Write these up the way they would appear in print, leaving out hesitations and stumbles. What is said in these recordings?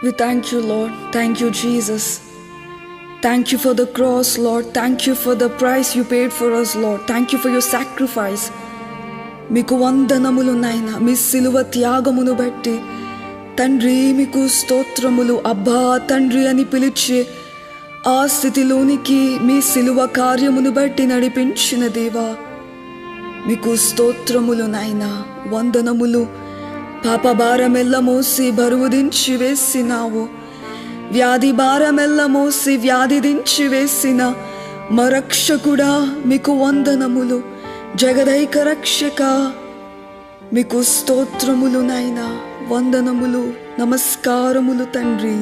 We thank you, Lord. Thank you, Jesus. Thank you for the cross, Lord. Thank you for the price you paid for us, Lord. Thank you for your sacrifice. మీకు వందనములు నాయనా, మీ సిలువ త్యాగమును బట్టి తండ్రి మీకు స్తోత్రములు. అబ్బా తండ్రి అని పిలిచే ఆ స్థితిలోనికి మీ సిలువ కార్యమును బట్టి నడిపించిన దేవా మీకు స్తోత్రములు నాయనా, వందనములు. పాప భారమెల్ల మోసి బరువు దించి వేసినావు, వ్యాధి భారమెల్ల మోసి వ్యాధి దించి వేసిన మరక్షకుడా మీకు వందనములు. జగదైక రక్షక మీకు స్తోత్రములు నాయనా, వందనములు, నమస్కారములు తండ్రి.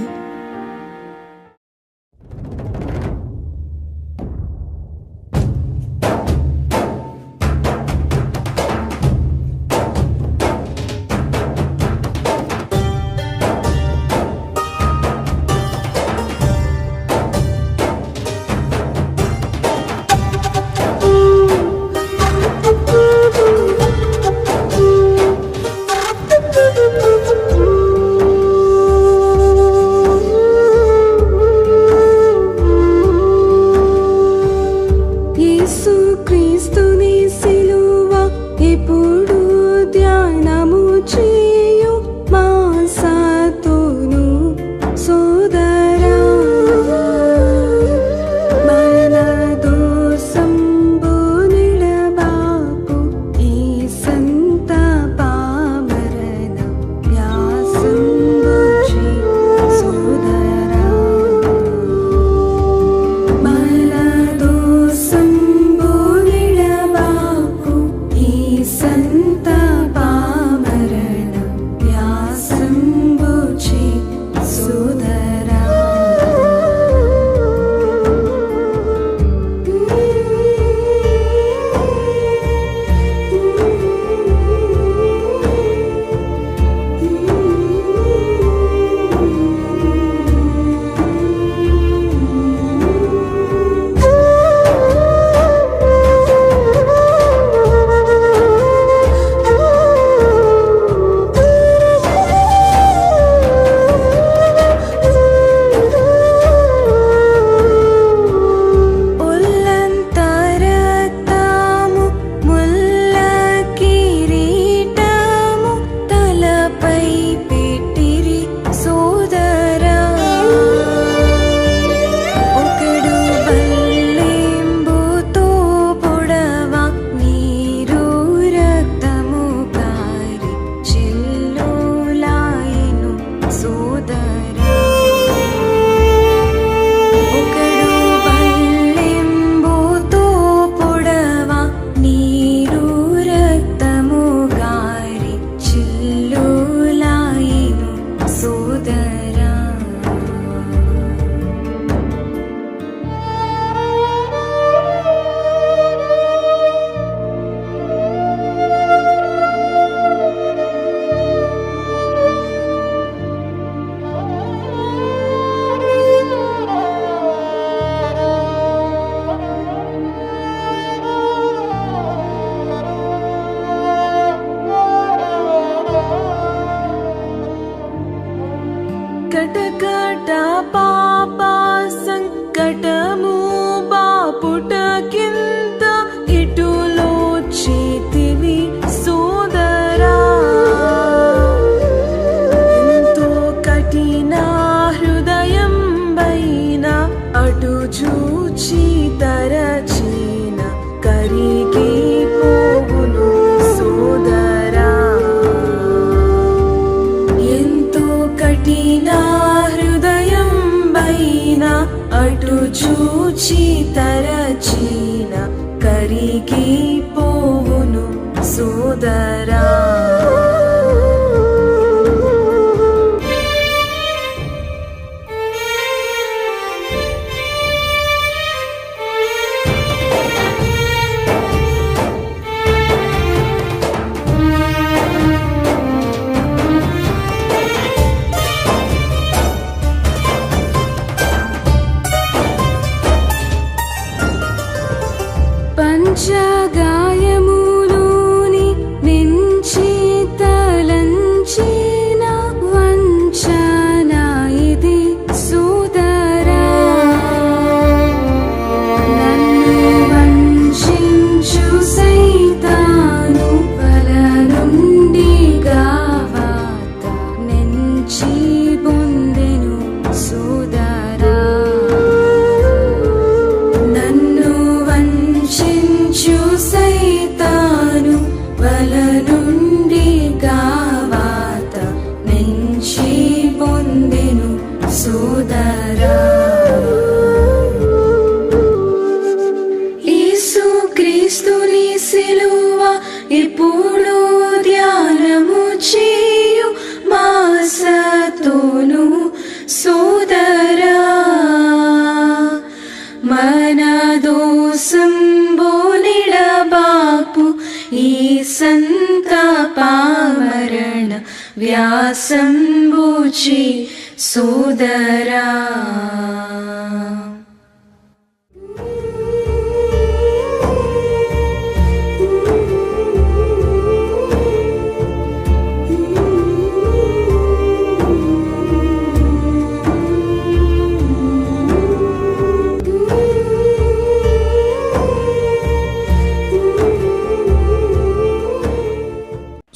కటకట పాప సంకటము బాపుటకింత ఇటులో చేతివి సోదరా, ఎంతో కఠిన హృదయం పైన అటు చూచి తరచిన కరిగి పోవును సోదరా. ఎంతో కఠిన హృదయం పైన అటు చూచి తరచిన కరిగి పోవును సోదరా. వ్యాసం బూచి సోదరా.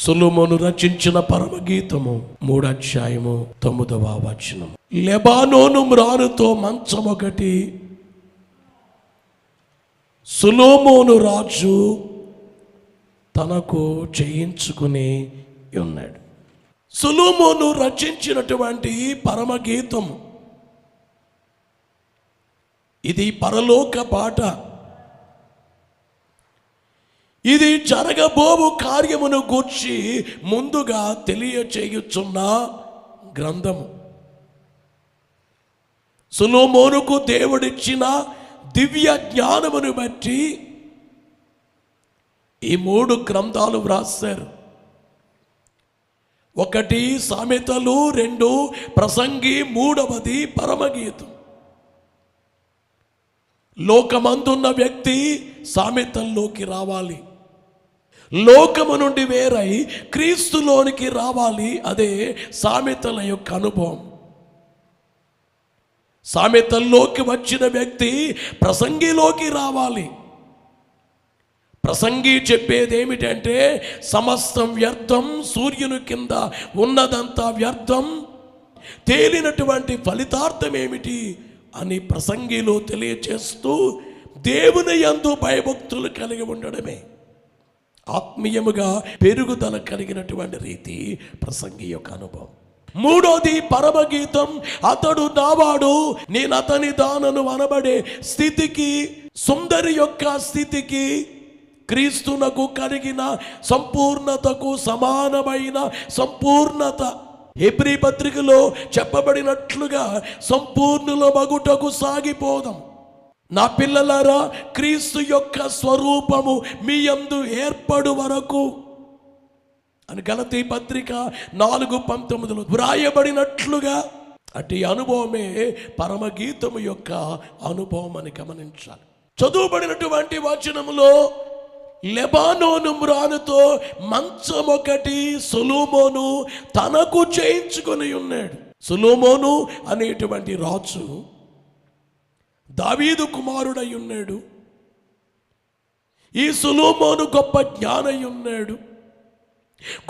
సొలొమోను రచించిన పరమగీతము 3:9. లెబానోను మ్రానుతో మంచం ఒకటి సొలొమోను రాజు తనకు చేయించుకుని ఉన్నాడు. సొలొమోను రచించినటువంటి పరమగీతం ఇది పరలోక పాట. ఇది జరగబోవు కార్యమును గూర్చి ముందుగా తెలియచేయుచున్న గ్రంథము. సొలొమోనుకు దేవుడిచ్చిన దివ్య జ్ఞానమును బట్టి ఈ 3 గ్రంథాలు వ్రాశారు. 1 సామెతలు, 2 ప్రసంగి, 3వది పరమగీతం. లోకమందున్న వ్యక్తి సామెతల్లోకి రావాలి, లోకము నుండి వేరై క్రీస్తులోనికి రావాలి. అదే సామెతల యొక్క అనుభవం. సామెతల్లోకి వచ్చిన వ్యక్తి ప్రసంగిలోకి రావాలి. ప్రసంగి చెప్పేది ఏమిటంటే సమస్తం వ్యర్థం, సూర్యుని కింద ఉన్నదంతా వ్యర్థం, తేలినటువంటి ఫలితార్థం ఏమిటి అని ప్రసంగిలో తెలియచేస్తూ దేవుని యందు భయభక్తులు కలిగి ఉండడమే, ఆత్మీయముగా పెరుగుదల కలిగినటువంటి రీతి ప్రసంగి యొక్క అనుభవం. 3వది పరమగీతం. అతడు నావాడు, నేను అతని దానను అనబడే స్థితికి, సుందరి యొక్క స్థితికి, క్రీస్తునకు కలిగిన సంపూర్ణతకు సమానమైన సంపూర్ణత. హెబ్రీ పత్రికలో చెప్పబడినట్లుగా సంపూర్ణుల మగుటకు సాగిపోదాం. నా పిల్లలారా, క్రీస్తు యొక్క స్వరూపము మీ యందు ఏర్పడు వరకు అని గలతీ పత్రిక 4:19 వ్రాయబడినట్లుగా అటు అనుభవమే పరమగీతము యొక్క అనుభవం అని గమనించాలి. చదువుబడినటువంటి వచనములో లెబానోను మ్రానుతో మంచం ఒకటి సొలొమోను తనకు చేయించుకొని ఉన్నాడు. సొలొమోను అనేటువంటి రాజు దావీదు కుమారుడై ఉన్నాడు. ఈ సొలొమోను గొప్ప జ్ఞానై ఉన్నాడు.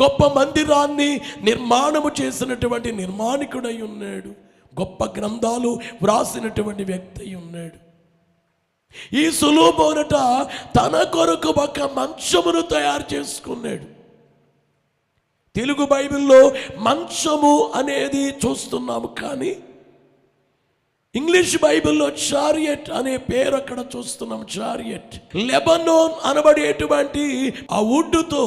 గొప్ప మందిరాన్ని నిర్మాణము చేసినటువంటి నిర్మాణికుడై ఉన్నాడు. గొప్ప గ్రంథాలు వ్రాసినటువంటి వ్యక్తి అయి ఉన్నాడు. ఈ సొలొమోనుట తన కొరకు ఒక మంచమును తయారు చేసుకున్నాడు. తెలుగు బైబిల్లో మంచము అనేది చూస్తున్నాము, కానీ ఇంగ్లీష్ బైబిల్లో చారియట్ అనే పేరు అక్కడ చూస్తున్నాం. చారియట్, లెబనోన్ అనబడేటువంటి ఆ వుడ్డుతో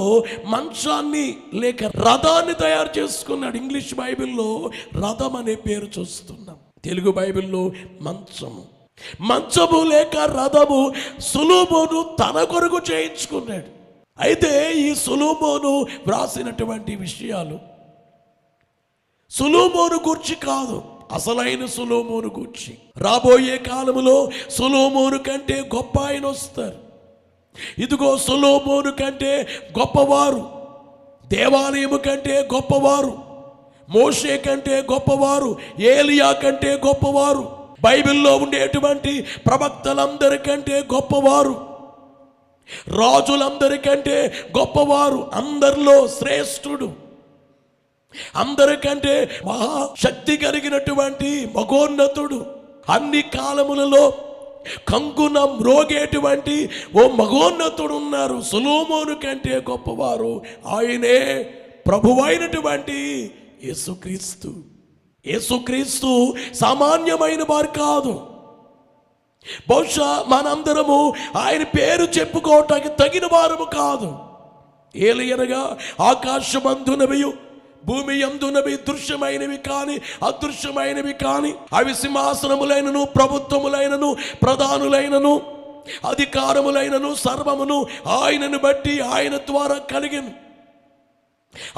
మంచాన్ని లేక రథాన్ని తయారు చేసుకున్నాడు. ఇంగ్లీష్ బైబిల్లో రథం అనే పేరు చూస్తున్నాం. తెలుగు బైబిల్లో మంచము. మంచము లేక రథము సొలొమోను తన కొరకు చేయించుకున్నాడు. అయితే ఈ సొలొమోను వ్రాసినటువంటి విషయాలు సొలొమోను గూర్చి కాదు, అసలైన సొలొమోను గూర్చి. రాబోయే కాలములో సొలొమోను కంటే గొప్ప ఆయన వస్తారు. ఇదిగో సొలొమోను కంటే గొప్పవారు, దేవాలయము కంటే గొప్పవారు, మోషే కంటే గొప్పవారు, ఏలియా కంటే గొప్పవారు, బైబిల్లో ఉండేటువంటి ప్రవక్తలందరికంటే గొప్పవారు, రాజులందరికంటే గొప్పవారు, అందరిలో శ్రేష్ఠుడు, అందరికంటే మహాశక్తి కలిగినటువంటి మగోన్నతుడు, అన్ని కాలములలో కంగున మ్రోగేటువంటి ఓ మగోన్నతుడు ఉన్నారు. సొలొమోను కంటే గొప్పవారు. ఆయనే ప్రభువైనటువంటి యేసుక్రీస్తు. యేసుక్రీస్తు సామాన్యమైన వారు కాదు. బహుశా మనందరము ఆయన పేరు చెప్పుకోవటానికి తగిన వారము కాదు. ఏలయనగా ఆకాశమందునవి భూమి యందునవి దృశ్యమైనవి కాని అదృశ్యమైనవి కాని, అవి సింహాసనములైనను ప్రభుత్వములైనను ప్రధానులైనను అధికారములైనను సర్వమును ఆయనను బట్టి ఆయన ద్వారా కలిగిన.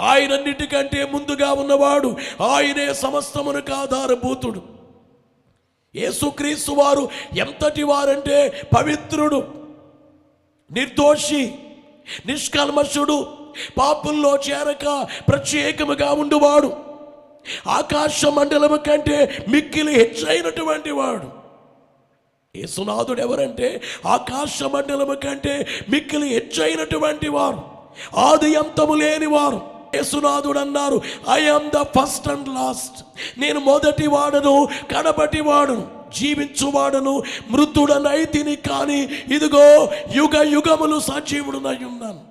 ఆయనన్నిటికంటే ముందుగా ఉన్నవాడు, ఆయనే సమస్తమునకు ఆధారభూతుడు. యేసుక్రీస్తు వారు ఎంతటి వారంటే పవిత్రుడు, నిర్దోషి, నిష్కల్మషుడు, పాపుల్లో చేరక ప్రత్యేకముగా ఉండువాడు, ఆకాశ మండలము కంటే మిక్కిలి హెచ్చైనటువంటి వాడు. యేసునాథుడు ఎవరంటే ఆకాశ మండలము కంటే మిక్కిలి హెచ్చైనటువంటి వారు, ఆది అంతము లేని వారు. యేసునాథుడు అన్నారు, I am the first and last. నేను మొదటి వాడను, కడపటి వాడను, జీవించువాడను, మృతుడనైతిని, కానీ ఇదిగో యుగ యుగములు సజీవుడునై ఉన్నాను.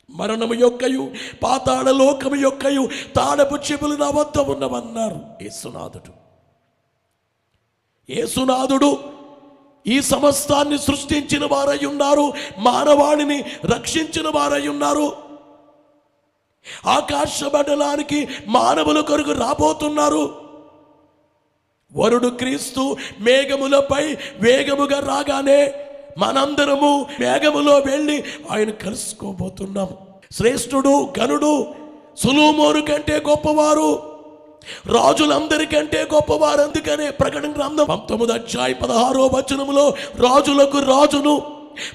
మరణము యొక్కయు పాతాళ లోకము యొక్కయు తాడపు చెవులు నా వద్ద ఉన్నవన్నారు యేసునాథుడు. యేసునాథుడు ఈ సమస్తాన్ని సృష్టించిన వారై ఉన్నారు, మానవాళిని రక్షించిన వారై ఉన్నారు. ఆకాశ మండలానికి మానవుల కొరకు రాబోతున్నారు. వరుడు క్రీస్తు మేఘములపై వేగముగా రాగానే మనందరము మేఘములో వెళ్ళి ఆయన కలుసుకోబోతున్నాం. శ్రేష్ఠుడు, గనుడు, సొలొమోను కంటే గొప్పవారు, రాజులందరికంటే గొప్పవారు. అందుకనే ప్రకటన గ్రంథం 19:16 రాజులకు రాజును,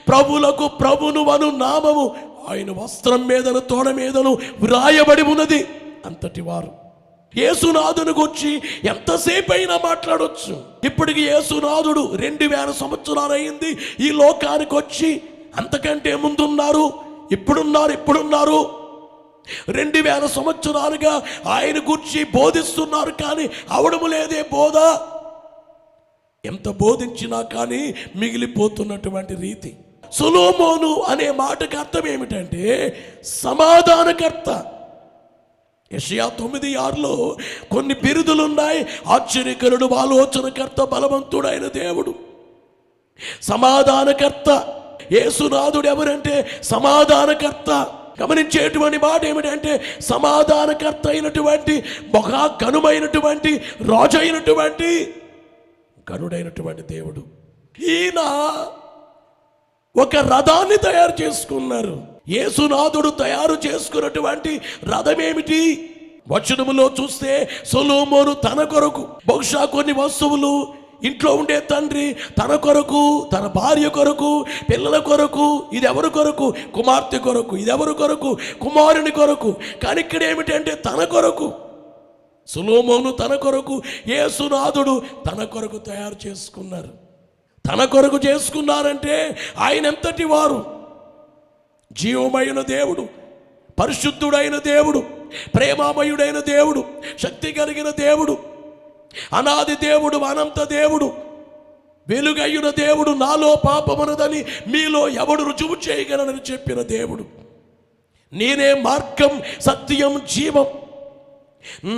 ప్రభులకు ప్రభును అను నామము ఆయన వస్త్రం మీదను తోడ మీదను వ్రాయబడి ఉన్నది. అంతటి వారు యేసునాథుని గురించి ఎంతసేపు అయినా మాట్లాడవచ్చు. ఇప్పటికి యేసునాథుడు 2000 సంవత్సరాలు అయింది ఈ లోకానికి వచ్చి. అంతకంటే ముందున్నారు, ఇప్పుడున్నారు. 2000 సంవత్సరాలుగా ఆయన గురించి బోధిస్తున్నారు, కానీ అవడము లేదే బోధ. ఎంత బోధించినా కానీ మిగిలిపోతున్నటువంటి రీతి. సొలొమోను అనే మాటకు అర్థం ఏమిటంటే సమాధానకర్త. యెషయా 9:6 కొన్ని బిరుదులున్నాయి. ఆశ్చర్యకరుడు, ఆలోచనకర్త, బలవంతుడైన దేవుడు, సమాధానకర్త. యేసునాథుడు ఎవరంటే సమాధానకర్త. గమనించేటువంటి మాట ఏమిటంటే సమాధానకర్త అయినటువంటి, మహా ఘనుమైనటువంటి, రాజు అయినటువంటి, గనుడైనటువంటి దేవుడు. ఈయన ఒక రథాన్ని తయారు చేసుకున్నారు. యేసునాథుడు తయారు చేసుకున్నటువంటి రథం ఏమిటి? వచనములో చూస్తే సొలొమోను తన కొరకు బహుశా కొన్ని వస్తువులు, ఇంట్లో ఉండే తండ్రి తన కొరకు, తన భార్య కొరకు, పిల్లల కొరకు, ఇది ఎవరి కొరకు? కుమార్తె కొరకు. ఇది ఎవరి కొరకు? కుమారుని కొరకు. కానీ ఇక్కడ ఏమిటంటే తన కొరకు. సొలొమోను తన కొరకు, యేసునాథుడు తన కొరకు తయారు చేసుకున్నారు. తన కొరకు చేసుకున్నారంటే ఆయన ఎంతటి వారు? జీవమైన దేవుడు, పరిశుద్ధుడైన దేవుడు, ప్రేమామయుడైన దేవుడు, శక్తి కలిగిన దేవుడు, అనాది దేవుడు, అనంత దేవుడు, వెలుగయ్యున దేవుడు, నాలో పాపమనదని మీలో ఎవడు రుజువు చేయగలనని చెప్పిన దేవుడు. నేనే మార్గం, సత్యం, జీవం,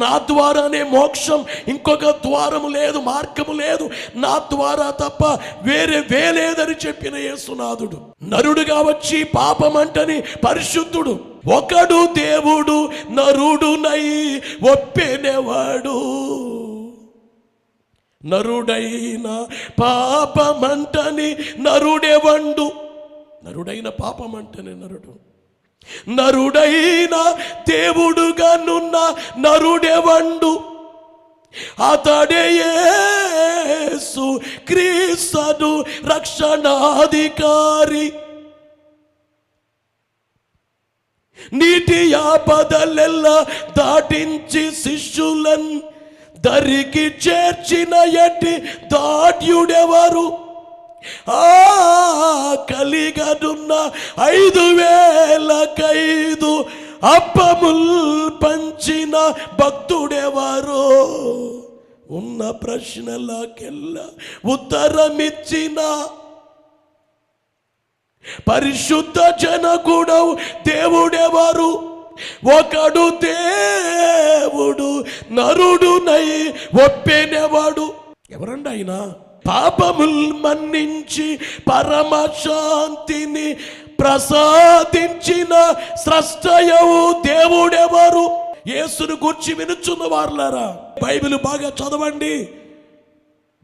నా ద్వారానే మోక్షం, ఇంకొక ద్వారము లేదు, మార్గము లేదు, నా ద్వారా తప్ప వేరే లేదని చెప్పిన యేసునాథుడు నరుడుగా వచ్చి పాపమంటని పరిశుద్ధుడు. ఒకడు దేవుడు నరుడునై ఒప్పెనెవాడు, నరుడైన పాపమంటని నరుడెవండు. నరుడైన పాపమంటని నరుడు, నరుడైన దేవుడుగా నున్న నరుడెవండు, అతడే యేసు క్రీస్తు రక్షణాధికారి. నీటి ఆపదలెల్ల దాటించి శిష్యులన్ దరికి చేర్చిన ఎట్టి దాట్యుడెవరు? కలిగనున్న 5,000 అప్పముల్ పంచిన భక్తుడెవరో? ఉన్న ప్రశ్నలకెల్లా ఉత్తరమిచ్చిన పరిశుద్ధ జనకుడవు దేవుడెవరు? ఒకడు దేవుడు నరుడునై ఒప్పెనెవాడు. ఎవరండి ఆయన? పాపముల్ మన్నించి పరమశాంతిని ప్రసాదించిన స్రష్టయవు దేవుడెవరు? యేసును గూర్చి వినుచున్న వారులారా, బైబిల్ బాగా చదవండి.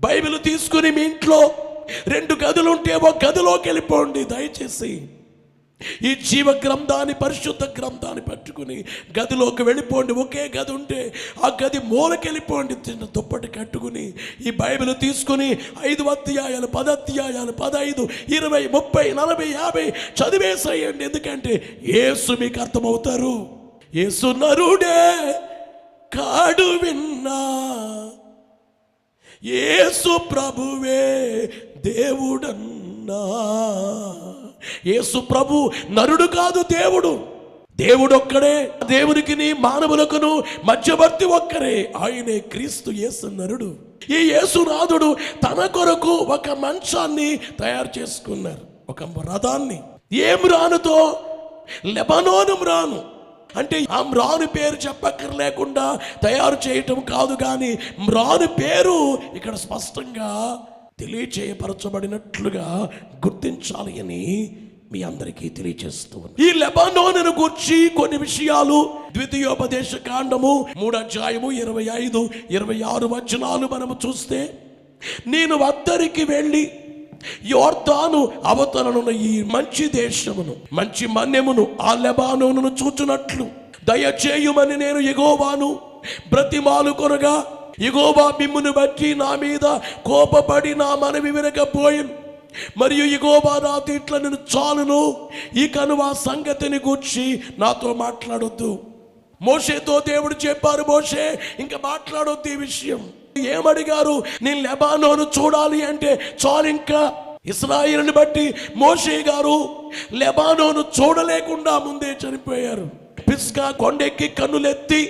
బైబిల్ తీసుకుని మీ ఇంట్లో 2 గదులుంటే ఒక గదిలోకి వెళ్ళిపోండి దయచేసి. ఈ జీవ గ్రంథాన్ని, పరిశుద్ధ గ్రంథాన్ని పట్టుకుని గదిలోకి వెళ్ళిపోండి. ఒకే గది ఉంటే ఆ గది మూలకి వెళ్ళిపోండి. చిన్న దుప్పటి కట్టుకుని ఈ బైబిల్ తీసుకుని 5 అధ్యాయాలు, 10 అధ్యాయాలు, 15, 20, 30, 40, 50 చదివేసేయండి. ఎందుకంటే యేసు మీకు అర్థమవుతారు. యేసు నరుడే కాడు విన్నా, యేసు ప్రభువే దేవుడన్నా. యేసు ప్రభు నరుడు కాదు, దేవుడు. దేవుడు ఒక్కడే. దేవునికి మానవులకును మధ్యవర్తి ఒక్కరే, ఆయనే క్రీస్తు యేసు నరుడు. ఈ యేసునాథుడు తన కొరకు ఒక మంచాన్ని తయారు చేసుకున్నారు, ఒక రథాన్ని. ఏ మ్రానుతో? లెబనోను మ్రాను. అంటే ఆ మ్రాను పేరు చెప్పక్కర్లేకుండా తయారు చేయటం కాదు, కానీ మ్రాను పేరు ఇక్కడ స్పష్టంగా తెలియచేయపరచబడినట్లుగా గుర్తించాలి అని మీ అందరికీ తెలియజేస్తూ ఉన్నాను. ఈ లెబానోనును గూర్చి కొన్ని విషయాలు ద్వితీయోపదేశ కాండము 3 అధ్యాయము 25, 26 వచనాలు మనము చూస్తే, నేను వద్దరికి వెళ్ళి యోర్దాను అవతలనున్న ఈ మంచి దేశమును, మంచి మన్యమును, ఆ లెబానోనును చూచునట్లు దయచేయుమని నేను యెహోవాను బ్రతిమాలు కొనగా, యెహోవా మిమ్మును బట్టి నా మీద కోపపడి నా మనవి వినకపోయిను. మరియు యెహోవా నాతో ఇట్లా నేను చాలును, ఇకను ఆ సంగతిని గూర్చి నాతో మాట్లాడొద్దు. మోషేతో దేవుడు చెప్పారు, మోషే ఇంకా మాట్లాడొద్దు ఈ విషయం. ఏమడిగారు? నేను లెబానోను చూడాలి అంటే చాలు. ఇంకా ఇశ్రాయేలుని బట్టి మోషే గారు లెబానోను చూడలేకుండా ముందే చనిపోయారు. పిస్గా కొండెక్కి కన్నులెత్తి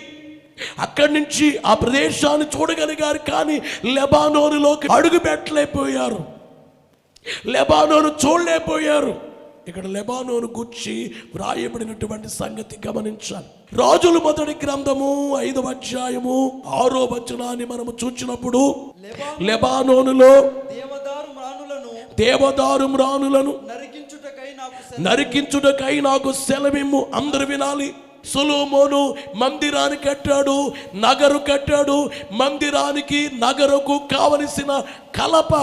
అక్కడి నుంచి ఆ ప్రదేశాన్ని చూడగలిగారు, కానీ లెబానోనులోకి అడుగు పెట్టలేకపోయారు, లెబానోను చూడలేకపోయారు. ఇక్కడ లెబానోను గురించి వ్రాయబడినటువంటి సంగతి గమనించాలి. రాజుల మొదటి గ్రంథము 5వ అధ్యాయము 6వ వచనాన్ని మనము చూచినప్పుడు, లెబానోనులో దేవదారు మ్రానులను నరికించుటకై నాకు సెలవిమ్ము. అందరు వినాలి. సొలొమోను మందిరాన్ని కట్టాడు, నగరు కట్టాడు. మందిరానికి నగరుకు కావలసిన కలప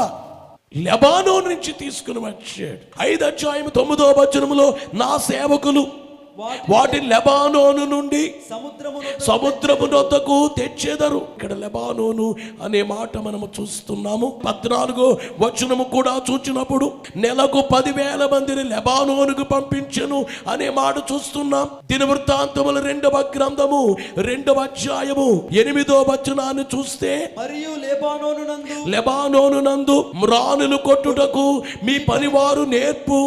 లెబానోను నుంచి తీసుకుని వచ్చాడు. 5వ అధ్యాయం 9వ వచనములో, నా సేవకులు వాటి లెబానోను నుండి సముద్రము నొద్దకు తెచ్చేదరు. ఇక్కడ లెబానోను అనే మాట మనము చూస్తున్నాము. 14వ వచనము కూడా చూచినప్పుడు, నెలకు 10,000 మందిని లెబానోనుకు పంపించెను అనే మాట చూస్తున్నాం. దినవృత్తాంతముల 2వ గ్రంథము 2వ అధ్యాయము 8వ వచనాన్ని చూస్తే, మరియు లెబానోను నందు మ్రానులు కొట్టుటకు మీ పనివారు నేర్పు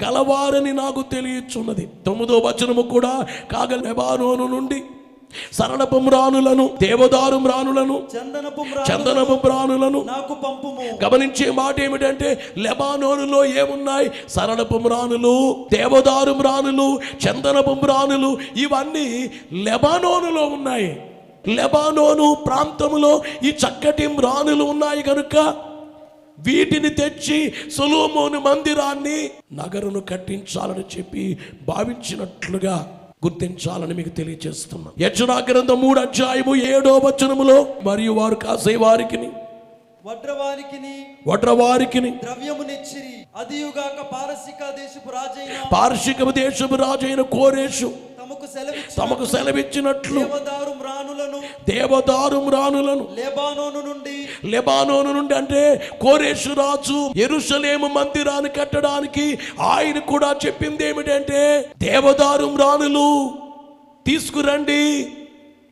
గలవారని నాకు తెలియచున్నది. 9వ వచనము కూడా కాగా, లెబానోను నుండి సరళపు మ్రానులను, దేవదారు మ్రానులను, చందనపు మ్రానులను నాకు పంపుము. గమనించే మాట ఏమిటంటే, లెబానోనులో ఏమున్నాయి? సరళపు మ్రానులు, దేవదారు మ్రానులు, చందనపు మ్రానులు, ఇవన్నీ లెబానోనులో ఉన్నాయి. లెబానోను ప్రాంతంలో ఈ చక్కటి మ్రానులు ఉన్నాయి కనుక వీటిని తెచ్చి సొలొమోను మందిరాన్ని, నగరును కట్టించాలని చెప్పి భావించినట్లుగా గుర్తించాలని మీకు తెలియజేస్తున్నాం. యెషయా గ్రంథం 3వ అధ్యాయము 7వ వచనములో, మరియు వారు కాసే వారికిని వడ్రవారికిని ద్రవ్యమునిచ్చిరి. అదియుగాక పారసిక దేశపు రాజైన కోరేషు తమకు సెలవిచ్చినట్లు దేవదారు మ్రానులను లెబానోను నుండి అంటే కోరేషు రాజు యెరూషలేము మందిరాన్ని కట్టడానికి ఆయన కూడా చెప్పింది ఏమిటంటే, దేవదారు మ్రానులు తీసుకురండి.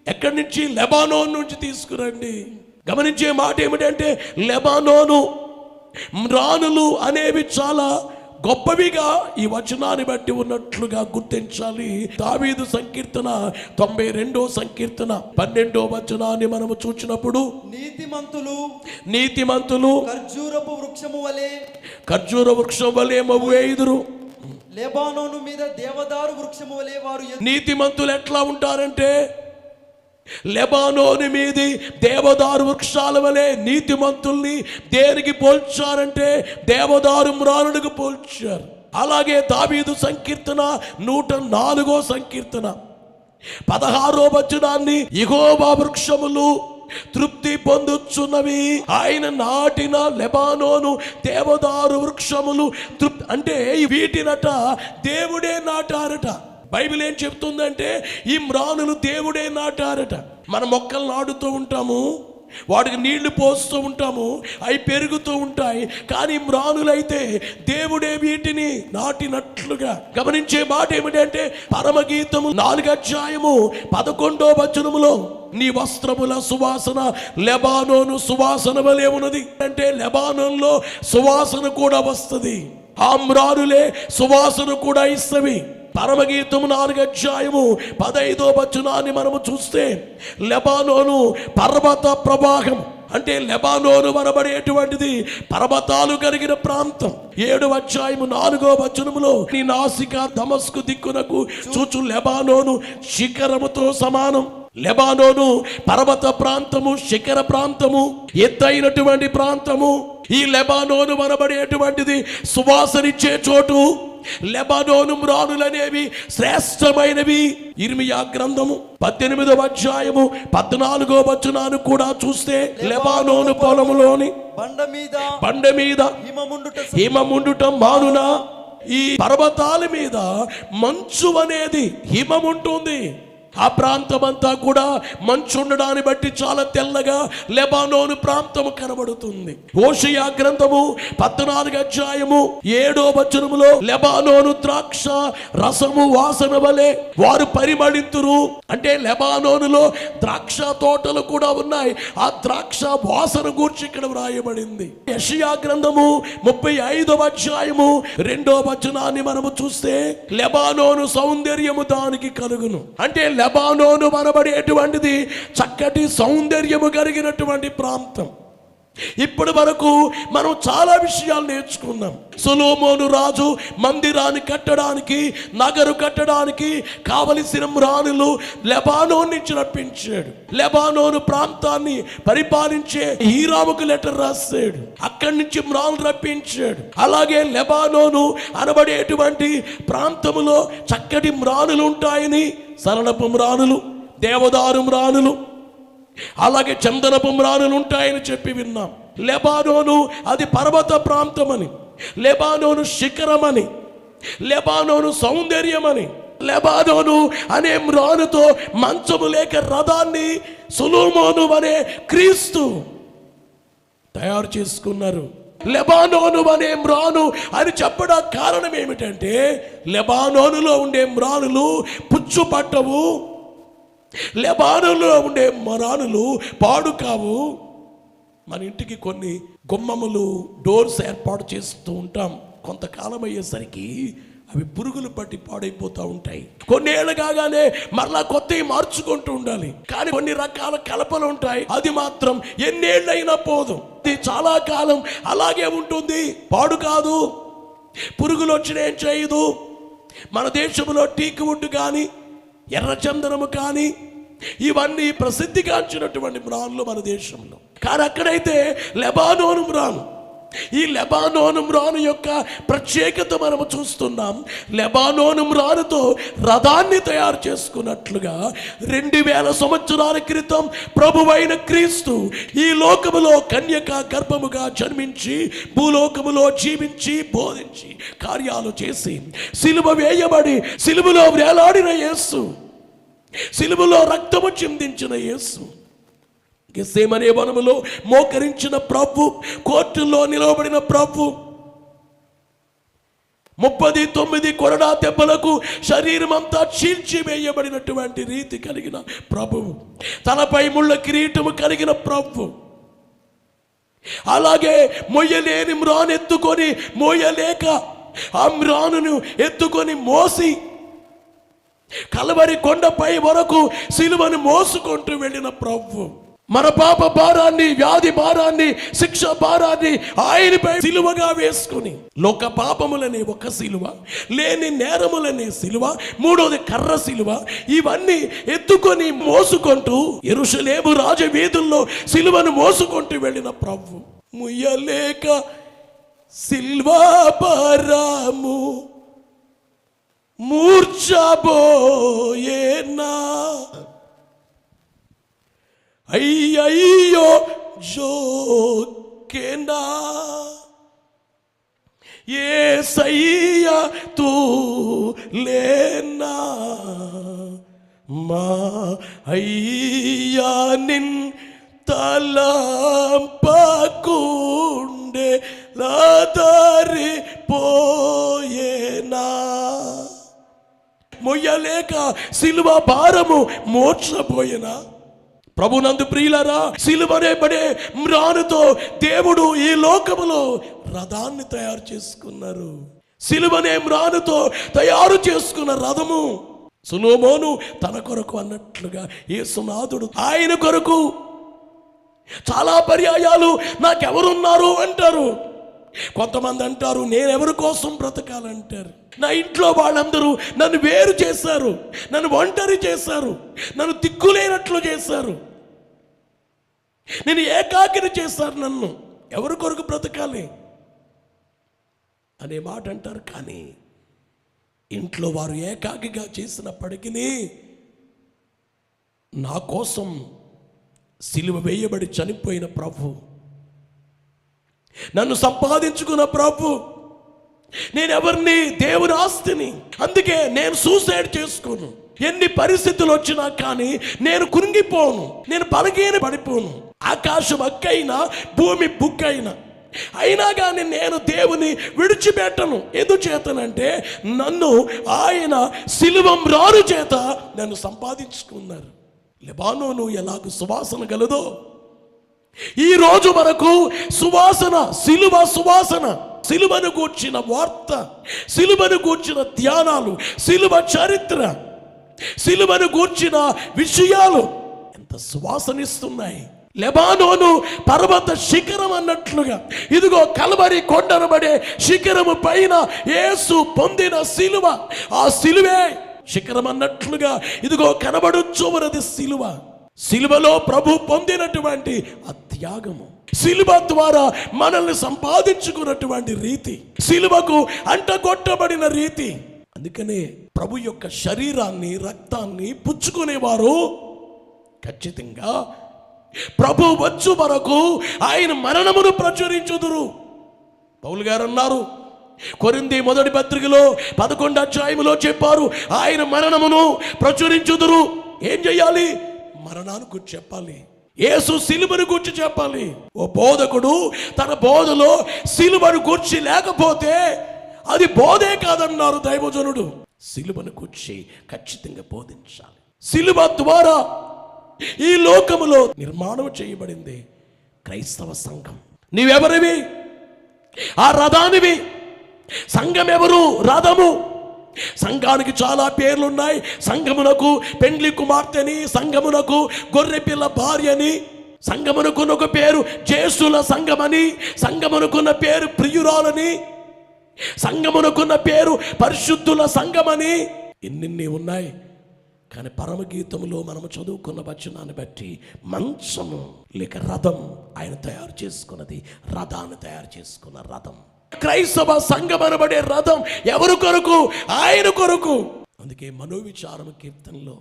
ఎక్కడి నుంచి? లెబానోను నుంచి తీసుకురండి. గమనించే మాట ఏమిటంటే, లెబానోను మ్రానులు అనేవి చాలా గొప్పవిగా ఈ వచనాన్ని బట్టి ఉన్నట్లుగా గుర్తించాలి. దావీదు సంకీర్తన 92వ సంకీర్తన 12వ వచనాన్ని మనము చూచినప్పుడు, నీతిమంతులు ఖర్జూర వృక్షము వలె మవ్వేయుదురు. లెబానోను మీద దేవదారు వృక్షము వలె వారు. నీతిమంతులు ఎట్లా ఉంటారంటే, లెబానోను మీది దేవదారు వృక్షాల వలె నీతిమంతుల్ని దేనికి పోల్చారంటే దేవదారు మ్రానులకు పోల్చారు. అలాగే దావీదు సంకీర్తన 104వ సంకీర్తన 16వ వచనాన్ని యెహోవా వృక్షములు తృప్తి పొందుచున్నవి. ఆయన నాటిన లెబానోను దేవదారు వృక్షములు అంటే వీటినట దేవుడే నాటారట. బైబిల్ ఏం చెప్తుందంటే ఈ మ్రానులు దేవుడే నాటారట. మన మొక్కలు నాటుతూ ఉంటాము, వాటికి నీళ్లు పోస్తూ ఉంటాము, అవి పెరుగుతూ ఉంటాయి. కానీ మ్రానులైతే దేవుడే వీటిని నాటినట్లుగా. గమనించే మాట ఏమిటంటే పరమగీతము 4:11 నీ వస్త్రముల సువాసన లెబానోను సువాసన వలె ఉన్నది. అంటే లెబానోన్లో సువాసన కూడా వస్తుంది, ఆ మ్రానులే సువాసన కూడా ఇస్తవి. పరమగీతము 4:15 మనము చూస్తే లెబానోను పర్వత ప్రవాహం, అంటే లెబానోను అనబడేటువంటిది పర్వతాలు కలిగిన ప్రాంతం. 7:4 నీ నాసిక దమస్కు దిక్కునకు చూచు లెబానోను శిఖరముతో సమానం. లెబానోను పర్వత ప్రాంతము, శిఖర ప్రాంతము, ఎత్తైనటువంటి ప్రాంతము. ఈ లెబానోను అనబడేటువంటిది సువాసనిచ్చే చోటు. లెబానోను మ్రానులనేవి శ్రేష్టమైనవి. ఇర్మియా గ్రంథము 18:14 కూడా చూస్తే లెబానోను పొలములోని బండ మీద హిమముండుట మానునా. ఈ పర్వతాల మీద మంచు అనేది హిమముంటుంది. ఆ ప్రాంతమంతా కూడా మంచు ఉండడాన్ని బట్టి చాలా తెల్లగా లెబానోను ప్రాంతము కనబడుతుంది. హోషేయ గ్రంథము 14:7 లెబానోను ద్రాక్ష రసము వాసన వలె వారు పరిమళింతురు. అంటే లెబానోనులో ద్రాక్ష తోటలు కూడా ఉన్నాయి. ఆ ద్రాక్ష వాసన గూర్చి ఇక్కడ వ్రాయబడింది. యెషయా గ్రంథము 35:2 మనము చూస్తే లెబానోను సౌందర్యము దానికి కలుగును. అంటే లెబానోను అనబడేటువంటిది చక్కటి సౌందర్యము కలిగినటువంటి ప్రాంతం. ఇప్పటి వరకు మనం చాలా విషయాలు నేర్చుకున్నాం. సొలొమోను రాజు మందిరాన్ని కట్టడానికి, నగరు కట్టడానికి కావలసిన మ్రానులు లెబానోను నుంచి రప్పించాడు. లెబానోను ప్రాంతాన్ని పరిపాలించే హీరాముకు లెటర్ రాశాడు, అక్కడి నుంచి మ్రానులు రప్పించాడు. అలాగే లెబానోను అనబడేటువంటి ప్రాంతములో చక్కటి మ్రానులు ఉంటాయని, సరళపు మ్రానులు, దేవదారు మ్రానులు, అలాగే చందనపు మ్రానులు ఉంటాయని చెప్పి విన్నాం. లెబానోను అది పర్వత ప్రాంతమని, లెబానోను శిఖరమని, లెబానోను సౌందర్యమని, లెబానోను అనే మ్రానుతో మంచము లేక రథాన్ని సొలొమోను అనే క్రీస్తు తయారు చేసుకున్నారు. లెబానోను అనే మ్రాను అని చెప్పడానికి కారణం ఏమిటంటే లెబానోనులో ఉండే మ్రానులు పుచ్చు పట్టవు, లెబానోనులో ఉండే మ్రానులు పాడు కావు. మన ఇంటికి కొన్ని గుమ్మములు, డోర్స్ ఏర్పాటు చేస్తూ ఉంటాం. కొంతకాలం అయ్యేసరికి అవి పురుగులు పట్టి పాడైపోతూ ఉంటాయి. కొన్ని ఏళ్ళు కాగానే మరలా కొత్తవి మార్చుకుంటూ ఉండాలి. కానీ కొన్ని రకాల కలపలు ఉంటాయి, అది మాత్రం ఎన్నేళ్ళైనా పోదు, ఇది చాలా కాలం అలాగే ఉంటుంది, పాడు కాదు, పురుగులు వచ్చిన ఏం చేయదు. మన దేశంలో టీక్ వుడ్ కానీ, ఎర్రచందనము కానీ ఇవన్నీ ప్రసిద్ధిగాంచినటువంటి మ్రానులు మన దేశంలో. కానీ అక్కడైతే లెబానోను మ్రాను. ఈ లెబానోను మ్రాను యొక్క ప్రత్యేకత మనము చూస్తున్నాం. లెబానోను మ్రానుతో రథాన్ని తయారు చేసుకున్నట్లుగా 2000 సంవత్సరాల క్రితం ప్రభువైన క్రీస్తు ఈ లోకములో కన్యక గర్భముగా జన్మించి భూలోకములో జీవించి బోధించి కార్యాలు చేసి సిలువ వేయబడి సిలువలో వేలాడిన యేసు, సిలువలో రక్తము చిందించిన యేసు, గెత్సేమనే వనములో మోకరించిన ప్రభు, కోర్టులో నిలవబడిన ప్రభు, 39 కొరడా దెబ్బలకు శరీరం అంతా చీల్చి వేయబడినటువంటి రీతి కలిగిన ప్రభువు, తలపై ముళ్ళ కిరీటము కలిగిన ప్రభు, అలాగే మొయ్యలేని మ్రాను ఎత్తుకొని మోయలేక ఆ మ్రానును ఎత్తుకొని మోసి కలవరి కొండపై వరకు సిలువను మోసుకుంటూ వెళ్ళిన ప్రభు, మన పాప భారాన్ని, వ్యాధి భారాన్ని, శిక్ష భారాన్ని ఆయనపై సిలువగా వేసుకుని, లోక పాపములనే ఒక సిలువ, లేని నేరములనే సిలువ, మూడోది కర్ర సిలువ, ఇవన్నీ ఎత్తుకొని మోసుకుంటూ యెరూషలేము రాజవీధుల్లో సిలువను మోసుకుంటూ వెళ్ళిన ప్రభు, ముయ్యలేక సిల్వా భారము మూర్ఛబోయేనా, అయ్యయ్యో జోకేనా యేసయ్యా తూ లేనా మా అయ్యా నిన్ తలంపకుండే లాదారి పోయేనా మొయ్యలేక సిలువ భారము మోక్షపోయేనా. ప్రభునందు ప్రియులరా, సిలువనే పడే మ్రానుతో దేవుడు ఈ లోకములో రథాన్ని తయారు చేసుకున్నారు. సిలువనే మ్రానుతో తయారు చేసుకున్న రథము సొలొమోను తన కొరకు అన్నట్లుగా యేసునాథుడు ఆయన కొరకు చాలా పర్యాయాలు నాకెవరున్నారు అంటారు. కొంతమంది అంటారు నేనెవరి కోసం బ్రతకాలంటారు. నా ఇంట్లో వాళ్ళందరూ నన్ను వేరు చేశారు, నన్ను ఒంటరి చేశారు, నన్ను దిక్కులేనట్లు చేశారు, నేను ఏకాకిని చేశారు, నన్ను ఎవరి కొరకు బ్రతకాలి అనే మాట అంటారు. కానీ ఇంట్లో వారు ఏకాకిగా చేసినప్పటికీ నా కోసం సిలువ వేయబడి చనిపోయిన ప్రభు, నన్ను సంపాదించుకున్న ప్రభు, నేనెవరిని? దేవుని ఆస్తిని. అందుకే నేను సూసైడ్ చేసుకోను. ఎన్ని పరిస్థితులు వచ్చినా కానీ నేను కృంగిపోను, నేను బలహీన పడిపోను. ఆకాశం అక్కైనా భూమి బుక్కైనా అయినా కానీ నేను దేవుని విడిచిపెట్టను. ఎందుచేతనంటే నన్ను ఆయన సిలువ మ్రాను చేత నన్ను సంపాదించుకున్నారు. లెబానోను ఎలాగూ సువాసన గలదో ఈ రోజు మనకు సువాసన, సిలువ సువాసన, సిలువను గూర్చిన వార్త, సిలువను గూర్చిన ధ్యానాలు, సిలువ చరిత్ర, సిలువను గూర్చిన విషయాలు ఎంత సువాసనిస్తున్నాయి. లెబానోను పర్వత శిఖరం అన్నట్లుగా ఇదిగో కల్వరి కొండనబడే శిఖరము పైన యేసు పొందిన సిలువ, ఆ సిలువే శిఖరం అన్నట్లుగా ఇదిగో కనబడుచున్నది సిలువ. సిలువలో ప్రభు పొందినటువంటి ఆ త్యాగము, సిలువ ద్వారా మనల్ని సంపాదించుకున్నటువంటి రీతి, సిలువకు అంటగొట్టబడిన రీతి. అందుకనే ప్రభు యొక్క శరీరాన్ని రక్తాన్ని పుచ్చుకునేవారు ఖచ్చితంగా ప్రభు వచ్చు వరకు ఆయన మరణమును ప్రచురించుదురు. పౌలు గారు అన్నారు కొరింథీ మొదటి పత్రికలో 11వ అధ్యాయములో చెప్పారు, ఆయన మరణమును ప్రచురించుదురు. ఏం చెయ్యాలి? మరణాన్ని గురించి చెప్పాలి, యేసు సిలువను గురించి చెప్పాలి. ఓ బోధకుడు తన బోధలో సిలువను గురించి లేకపోతే అది బోధే కాదన్నారు దైవజనుడు. సిలువను గురించి ఖచ్చితంగా బోధించాలి. సిలువ ద్వారా ఈ లోకములో నిర్మాణం చేయబడింది క్రైస్తవ సంఘం. నీవెవరివి? ఆ రథానివి. సంఘం ఎవరు? రథము. సంఘానికి చాలా పేర్లున్నాయి. సంఘమునకు పెండ్లి కుమార్తెని, సంఘమునకు గొర్రెపిల్ల భార్యని, సంఘమునకున్న ఒక పేరు జ్యేష్ఠుల సంఘమని, సంఘమునకున్న పేరు ప్రియురాలని, సంఘమునకున్న పేరు పరిశుద్ధుల సంఘమని, ఎన్ని ఉన్నాయి. కానీ పరమగీతములో మనము చదువుకున్న వచనాన్ని బట్టి మంచము లేక రథం ఆయన తయారు చేసుకున్నది, రథాన్ని తయారు చేసుకున్న రథం. క్రైస్తవ సంఘం అనబడే రథం ఎవరి కొరకు? ఆయన కొరకు. అందుకే మనోవిచారము కీర్తనలో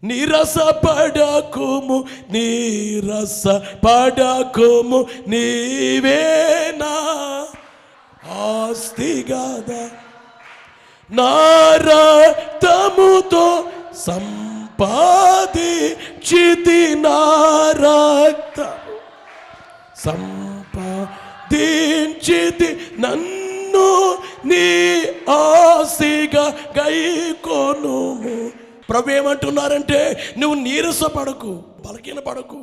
నీరస పడకుము, నీరస పడకుము, నీవేనా ఆస్తిగాదా నారక్తముతో సంపాదించితి, నారక్తము సంపాదించితి, నన్ను నీ ఆస్తిగా గైకొనుము. ప్రభు ఏమంటున్నారంటే నువ్వు నీరస పడకు, బలహీన పడకు,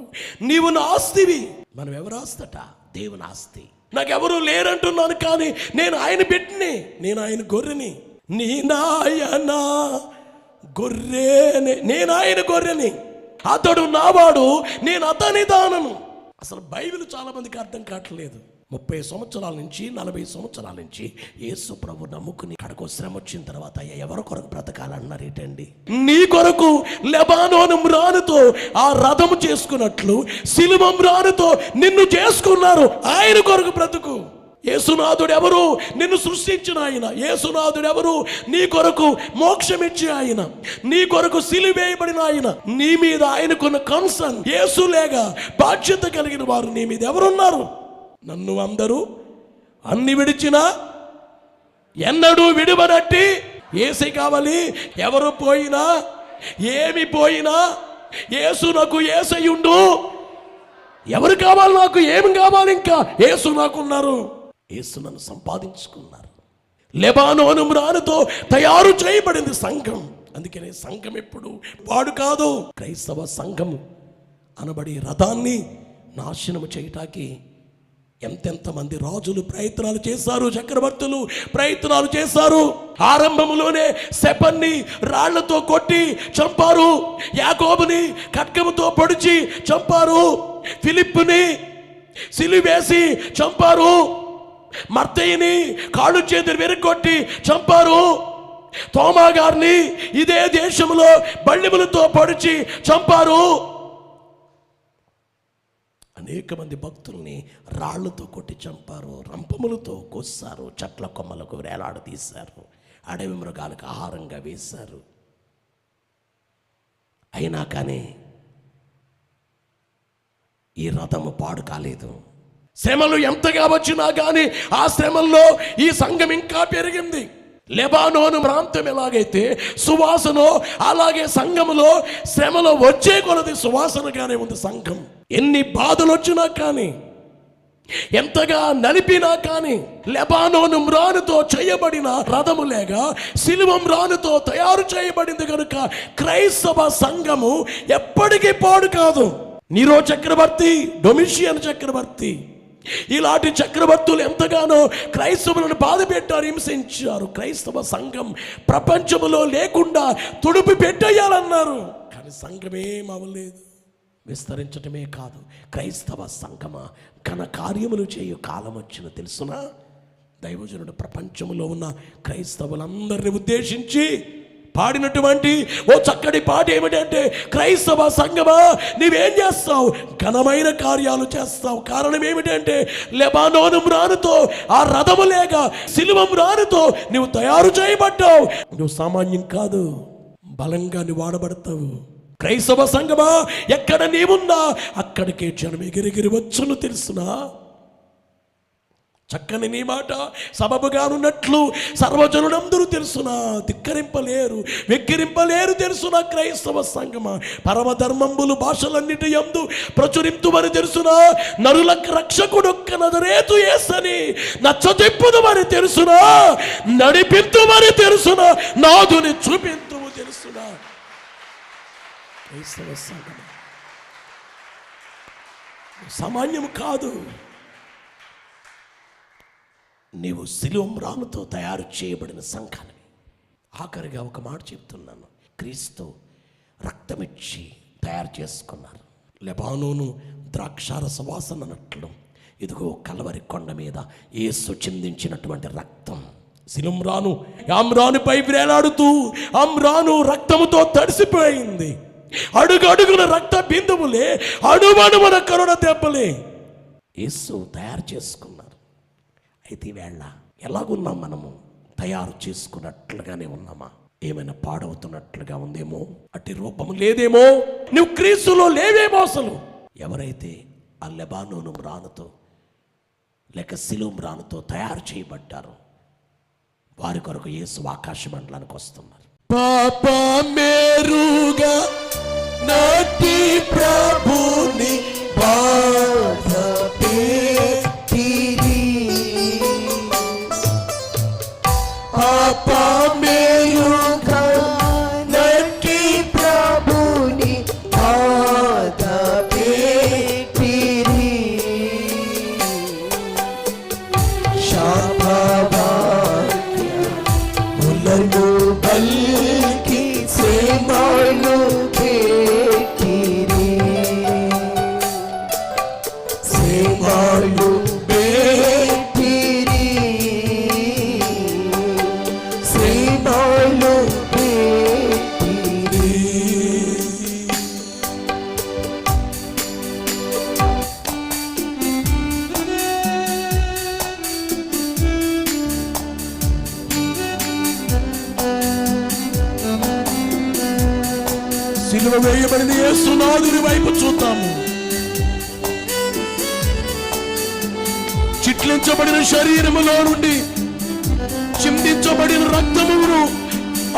నీవు నా ఆస్తివి. మనం ఎవరు ఆస్తట? దేవుని ఆస్తి. నాకెవరు లేరంటున్నాను కానీ నేను ఆయన బిడ్డని, నేను ఆయన గొర్రెని. నీ నాయన గొర్రెని, నేను ఆయన గొర్రెని, అతడు నావాడు, నేను అతని దానను. అసలు బైబిల్ చాలా మందికి అర్థం కావట్లేదు. 30 సంవత్సరాల నుంచి 40 సంవత్సరాల నుంచి యేసు ప్రభు నమ్ముకుని కడకో శ్రమ వచ్చిన తర్వాత ఎవరి కొరకు బ్రతకాలన్నారు ఏంటండి? నీ కొరకు లెబానోను మ్రానుతో ఆ రథము చేసుకున్నట్లు సిలువ మ్రానుతో నిన్ను చేసుకున్నారు. ఆయన కొరకు బ్రతుకు. యేసునాథుడు ఎవరు? నిన్ను సృష్టించిన ఆయన. యేసునాథుడు ఎవరు? నీ కొరకు మోక్షమిచ్చే ఆయన, నీ కొరకు సిలువేయబడిన ఆయన. నీ మీద ఆయనకున్న కన్సర్న్, యేసు లేక బాధ్యత కలిగిన వారు నీ మీద ఎవరున్నారు? నన్ను అందరూ అన్ని విడిచినా ఎన్నడూ విడువనట్టి యేసే కావాలి. ఎవరు పోయినా ఏమి పోయినా యేసు నాకు యేసయ్యుండు. ఎవరు కావాలి? నాకు ఏమి కావాలి? ఇంకా యేసు నాకున్నారు. యేసు నన్ను సంపాదించుకున్నారు. లెబానోను మ్రానుతో తయారు చేయబడింది సంఘం. అందుకనే సంఘం ఎప్పుడు పాడు కాదు. క్రైస్తవ సంఘం అనబడి రథాన్ని నాశనము చేయటానికి ఎంతెంతమంది రాజులు ప్రయత్నాలు చేశారు, చక్రవర్తులు ప్రయత్నాలు చేశారు. ఆరంభంలోనే శపన్ని రాళ్లతో కొట్టి చంపారు, యాకోబుని ఖడ్గముతో పొడిచి చంపారు, ఫిలిప్పుని సిలువేసి చంపారు, మత్తయిని కాళ్ళు చేతులు విరగొట్టి చంపారు, తోమా గారిని ఇదే దేశంలో బళ్ళెములతో పొడిచి చంపారు. అనేక మంది భక్తుల్ని రాళ్లతో కొట్టి చంపారు, రంపములతో కోస్తారు, చెట్ల కొమ్మలకు వేలాడదీశారు, అడవి మృగాలకు ఆహారంగా వేశారు. అయినా కానీ ఈ రథము పాడు కాలేదు. శ్రమలు ఎంతగా వచ్చినా కానీ ఆ శ్రమల్లో ఈ సంఘం ఇంకా పెరిగింది. లెబానోను ప్రాంతం ఎలాగైతే సువాసనో, అలాగే సంఘములో శ్రమలో వచ్చే కొలది సువాసనగానే ఉంది సంఘం. ఎన్ని బాధలు వచ్చినా కానీ, ఎంతగా నలిపినా కానీ, లెబానోను మ్రానుతో చేయబడిన రథము లేక సిలువ మ్రానుతో తయారు చేయబడింది కనుక క్రైస్తవ సంఘము ఎప్పటికీ పాడు కాదు. నీరో చక్రవర్తి, డొమిషియన్ చక్రవర్తి, ఇలాంటి చక్రవర్తులు ఎంతగానో క్రైస్తవులను బాధ పెట్టారు, హింసించారు. క్రైస్తవ సంఘం ప్రపంచంలో లేకుండా తుడిపి పెట్టేయాలన్నారు. కానీ సంఘమేం అవ్వలేదు. విస్తరించటమే కాదు, క్రైస్తవ సంఘమా ఘన కార్యములు చేయు కాలం వచ్చిన తెలుసునా? దైవజనుడు ప్రపంచంలో ఉన్న క్రైస్తవులందరినీ ఉద్దేశించి పాడినటువంటి ఓ చక్కటి పాట ఏమిటంటే, క్రైస్తవ సంఘమా నీవేం చేస్తావు? ఘనమైన కార్యాలు చేస్తావు. కారణం ఏమిటంటే, లెబానోను మ్రానుతో, ఆ రథము లేక సిలువ మ్రానుతో నువ్వు తయారు చేయబడ్డావు. నువ్వు సామాన్యం కాదు, బలంగా నువ్వు వాడబడతావు. క్రైస్తవ సంఘమా ఎక్కడ నీవున్నా అక్కడికే జనం ఎగిరెగిరి వచ్చును తెలుసునా? చక్కని నీ మాట సబబుగానున్నట్లు సర్వజనులందరూ తెలుసునా? ధిక్కరింపలేరు, వెక్కిరింపలేరు తెలుసునా? క్రైస్తవ సంఘమా పరమధర్మంబులు భాషలన్నిటి యందు ప్రచురింతుమని తెలుసునా? నరులకు రక్షకుడొక్క నజరేతు యేసని నచ్చజెప్పుదుమని తెలుసునా? నడిపింతుమని తెలుసునా? నాదుని చూపింతుము తెలుసునా? క్రైస్తవ సంఘమా సామాన్యం కాదు. నీవు సిలువ మ్రానుతో తయారు చేయబడిన సంఘాన్ని. ఆఖరిగా ఒక మాట చెప్తున్నాను, క్రీస్తు రక్తమిచ్చి తయారు చేసుకున్నారు. లెబానోను ద్రాక్షారస వాసన అన్నట్లు ఇదిగో కలవరి కొండ మీద యేసు చిందించినటువంటి రక్తం సిలుమ్రాను ఆమ్రానుపై వేలాడుతూ ఆమ్రాను రక్తముతో తడిసిపోయింది. అడుగు అడుగున రక్త బిందువులే, అణువణువున కరుణ దెబ్బలే యేసు తయారు చేసుకున్నారు. అయితే వేళ ఎలాగున్నాం మనము? తయారు చేసుకున్నట్లుగానే ఉన్నామా? ఏమైనా పాడవుతున్నట్లుగా ఉందేమో, అట్టి రూపం లేదేమో, నువ్వు క్రీస్తులో లేవేమో. అసలు ఎవరైతే ఆ లెబానోను మ్రానుతో లేక సిలువ మ్రానుతో తయారు చేయబడ్డారో వారి కొరకు యేసు ఆకాశ మండలానికి వస్తున్నారు. పాప మేరుగా నాటి ప్రభుని బాధ పెట్టిరి, పాప మేరుగా నాటి ప్రభుని బాధ పెట్టిరి, శాపవాక్యములను పలికి శ్రమలు పెట్టి నాదుని వైపు చూద్దాము. చిట్లించబడిన శరీరములో నుండి చిందించబడిన రక్తమును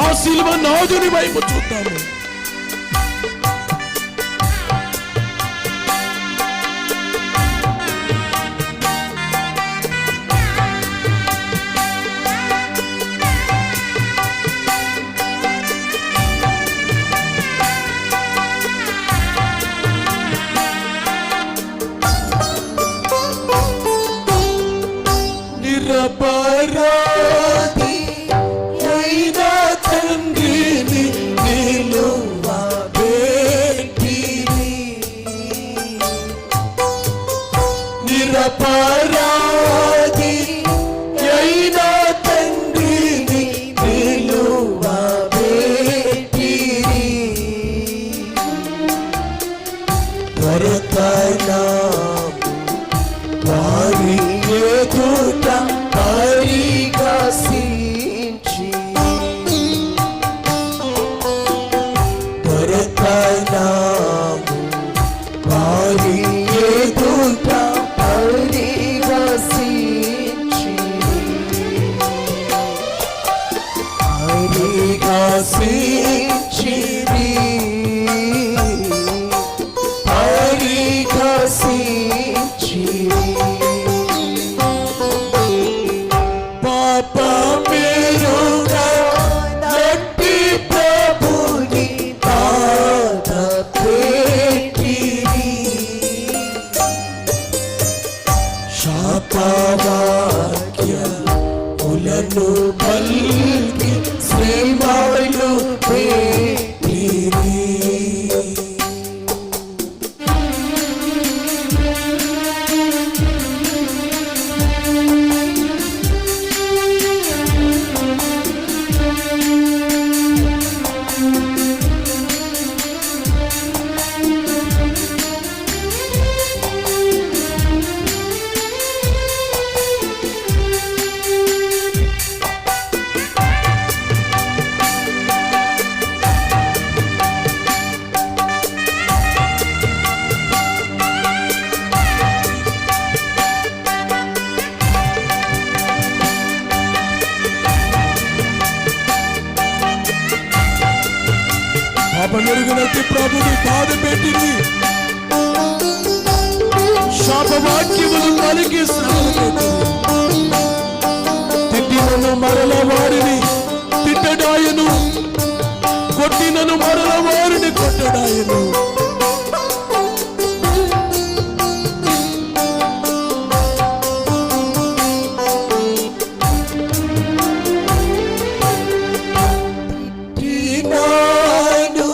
ఆ శిలువ నాదుని వైపు చూద్దాము. నిరపరాధి అయిన తండ్రిని నిలువబెట్టిరి. నిరపరాధి అయిన తండ్రిని నిలువబెట్టిరి. దొరకనా వారి ఎదుట పరిగసించి దొరకనాము. వారి ఎదుట పరిగసించి పరిగసించిరి. పరిగసించిరి. శాపవాక్యములను పలికి శ్రీమాలు పెట్టిరి. పాపమెరుగునట్టి ప్రభుని బాధ పెట్టింది. శాపవాక్యములు కలిగి శ్రమలు పెట్టింది. తిట్టినను మరల వారిని తిట్టడాయను, కొట్టినను మరల వారిని కొట్టడాయను. కొట్టినాడు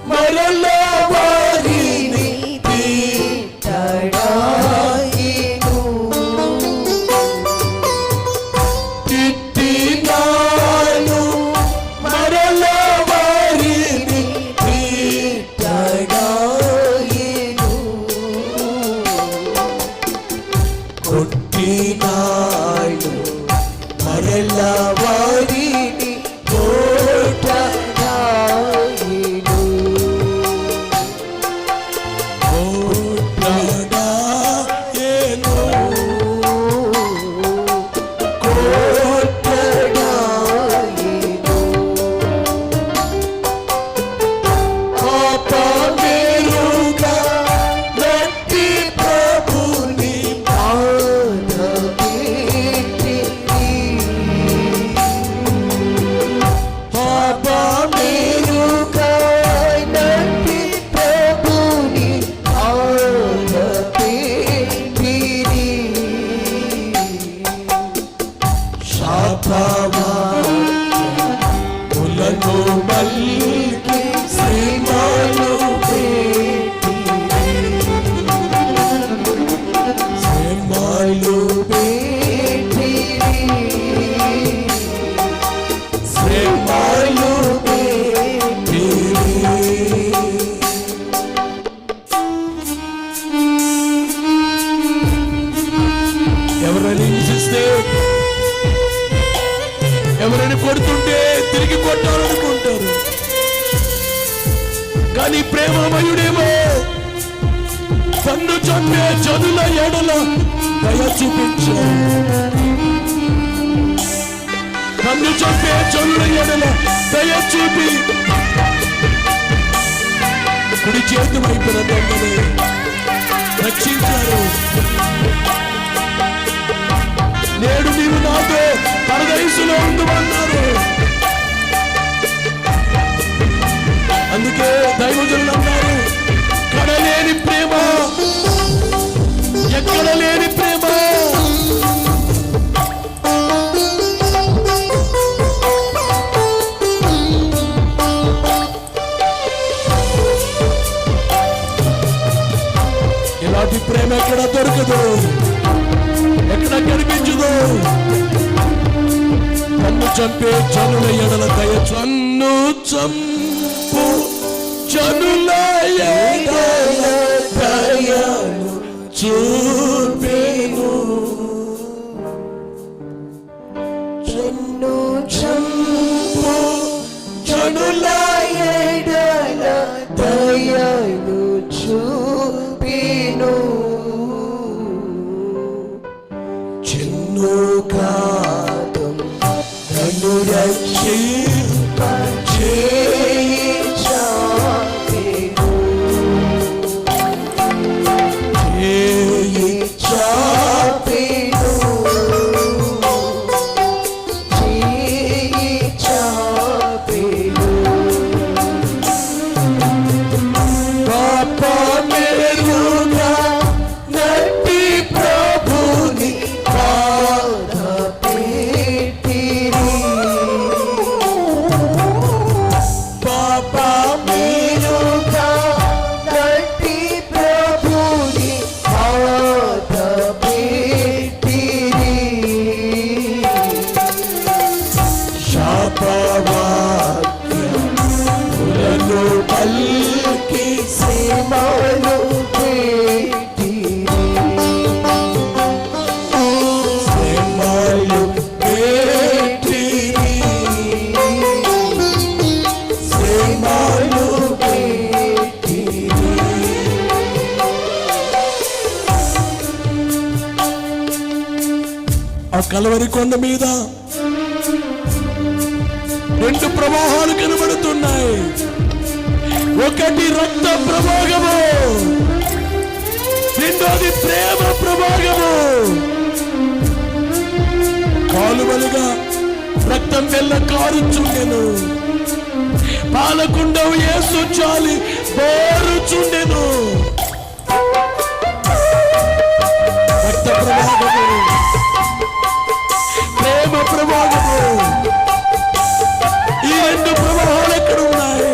మరల వారిని కొట్టడాయను. కొట్టడాయను. కొట్టడాయను. పాపమెరుగా నట్టి ప్రభుని బాధ పెట్టిరి. పాపమెరుగా నట్టి ప్రభుని బాధ పెట్టిరి. శాపవాక్యములను పలికి శ్రీమాలు పెట్టిరి. శ్రీమాలు పెట్టిరి. శ్రీమాలు పెట్టిరి. ఎవరైనా హింసిస్తే, ఎవరైనా కొడుతుంటే తిరిగి కొట్టాలనుకుంటారు. కానీ ప్రేమమయుడేమో తన్ను చంపే జనుల ఎడల దయ చూపించాడు. తన్ను చంపే జనుల ఎడల దయ చూపి కుడి చేతి వైపున దొంగని రక్షించారు. నేడు నీవు నాతో పరదేశులో ఉందన్నారు. అందుకే దైవజనులు అన్నారు, కడలేని ప్రేమ, ఎక్కడ లేని ప్రేమ. ఇలాంటి ప్రేమ ఎక్కడ దొరకదు, ఎక్కడ కనిపించదు. నన్ను చంపే జనుల ఎడల దయ, నన్ను చంపు జనుల ఎడల దయను చూపెను. నన్ను చంపు జనుల ఎడల దయను చూపెను. చిన్ను కాదం నన్ను కలవరి కొండ మీద రెండు ప్రవాహాలు కనబడుతున్నాయి. ఒకటి రక్త ప్రవాహము, రెండోది ప్రేమ ప్రవాహము. కాలువలుగా రక్తం వెళ్ళ కారుచుండెను, పాలకుండవు యేసు చాలి బోరుచుండెను. రక్త ప్రవాహము, ప్రేమ ప్రవాహము, ఈ రెండు ప్రవాహాలు ఎక్కడ ఉన్నాయి?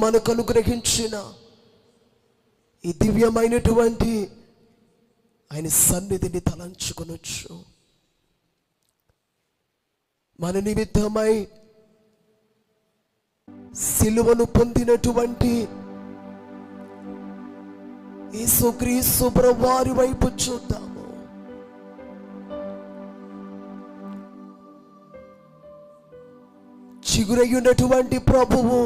మనకు అనుగ్రహించిన ఈ దివ్యమైనటువంటి ఆయన సన్నిధిని తలంచుకొనొచ్చు. మన నిమిత్తమై సిలువను పొందినటువంటి యేసుక్రీస్తు ప్రభువారి వైపు చూద్దాము. చిగురయ్యున్నటువంటి ప్రభువు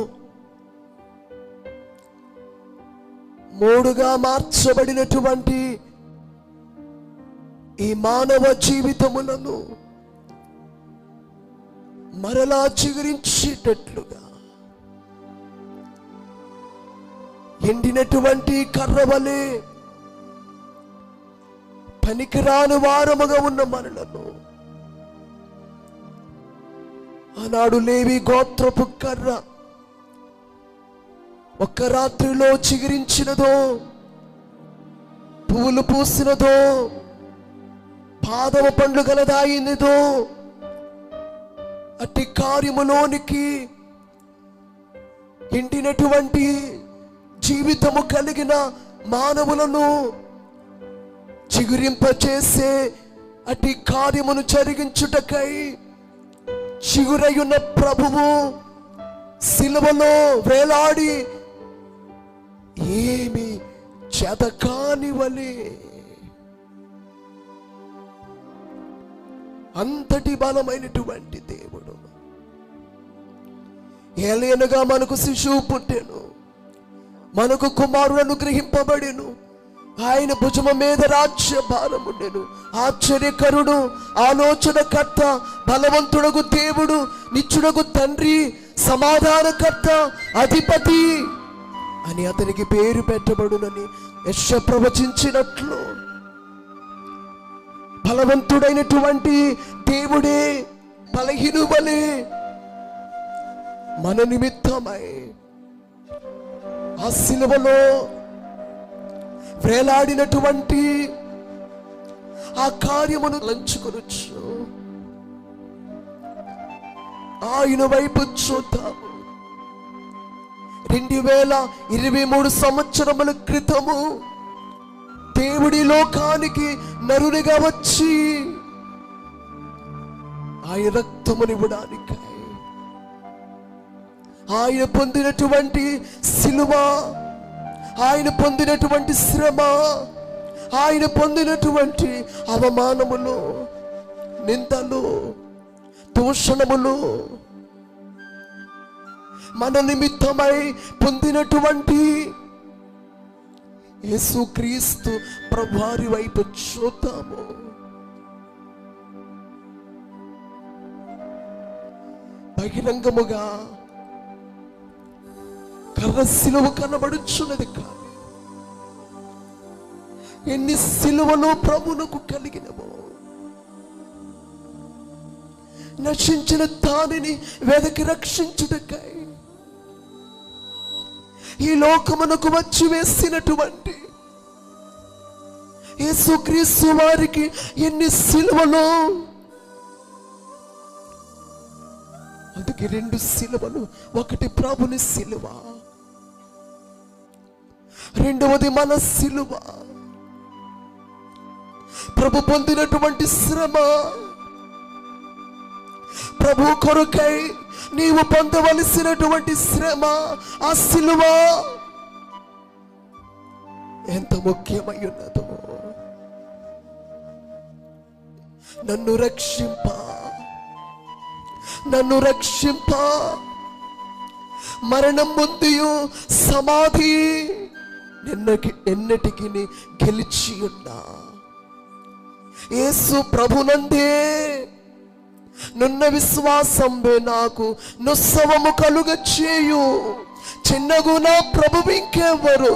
మూడుగా మార్చబడినటువంటి ఈ మానవ జీవితములను మరలా చిగురించేటట్లుగా ఎండినటువంటి కర్రవలే పనికిరాని వారముగా ఉన్న మనలను ఆనాడు లేవి గోత్రపు కర్ర ఒక్క రాత్రిలో చిగురించినదో, పువ్వులు పూసినదో, పాదవ పండ్లు గలదాయినదో, అట్టి కార్యములోనికి ఎండినటువంటి జీవితము కలిగిన మానవులను చిగురింపచేసే అట్టి కార్యమును జరిగించుటకై చిగురయున్న ప్రభువు సిలువలో వేలాడి ఏమి చేతకాని వలె అంతటి బలమైనటువంటి దేవుడు ఏలయనగా మనకు శిశువు పుట్టెను, మనకు కుమారుడు అనుగ్రహింపబడెను, ఆయన భుజము మీద రాజ్య భారముండెను. ఆశ్చర్యకరుడు, ఆలోచనకర్త, బలవంతుడగు దేవుడు, నిత్యుడగు తండ్రి, సమాధానకర్త, అధిపతి అని అతనికి పేరు పెట్టబడునని యెషయా ప్రవచించినట్లు బలవంతుడైనటువంటి దేవుడే బలహీనువలే మన నిమిత్తమై ఆ సిలువలో వేలాడినటువంటి ఆ కార్యమును లంచుకొనొచ్చు. ఆయన వైపు చూద్దాము. 2023 సంవత్సరముల క్రితము దేవుడి లోకానికి నరునిగా వచ్చి ఆయన రక్తమునివ్వడానికై ఆయన పొందినటువంటి సిలువ, ఆయన పొందినటువంటి శ్రమ, ఆయన పొందినటువంటి అవమానములు, నిందలు, దూషణములు మన నిమిత్తమై పొందినటువంటి యేసుక్రీస్తు ప్రభువారి వైపు చూద్దాము. బహిరంగముగా కర్ర సిలువ కనబడుచున్నది కాదు, ఎన్ని సిలువలు ప్రభువునకు కలిగినవో నశించిన దానిని వెదకి రక్షించుటకై ఈ లోకమునకు వచ్చి వేసినటువంటి యేసుక్రీస్తు వారికి ఎన్ని సిలువలు. అందుకే 2 సిలువలు, ఒకటి ప్రభుని సిలువ, రెండవది మన సిలువ. ప్రభు పొందినటువంటి శ్రమ, ప్రభు కొరకై నీవు పొందవలసినటువంటి శ్రమ, ఆ సిలువ ఎంత ముఖ్యమై ఉన్నదో. నన్ను రక్షింప, నన్ను రక్షింప, మరణం ముందు సమాధి ఎన్నటికి గెలిచి ఉన్నా యేసు ప్రభునందే నున్న విశ్వాసంబే నాకు నుత్సవము కలుగ చేయు. చిన్నగు నా ప్రభు ఇంకెవ్వరు,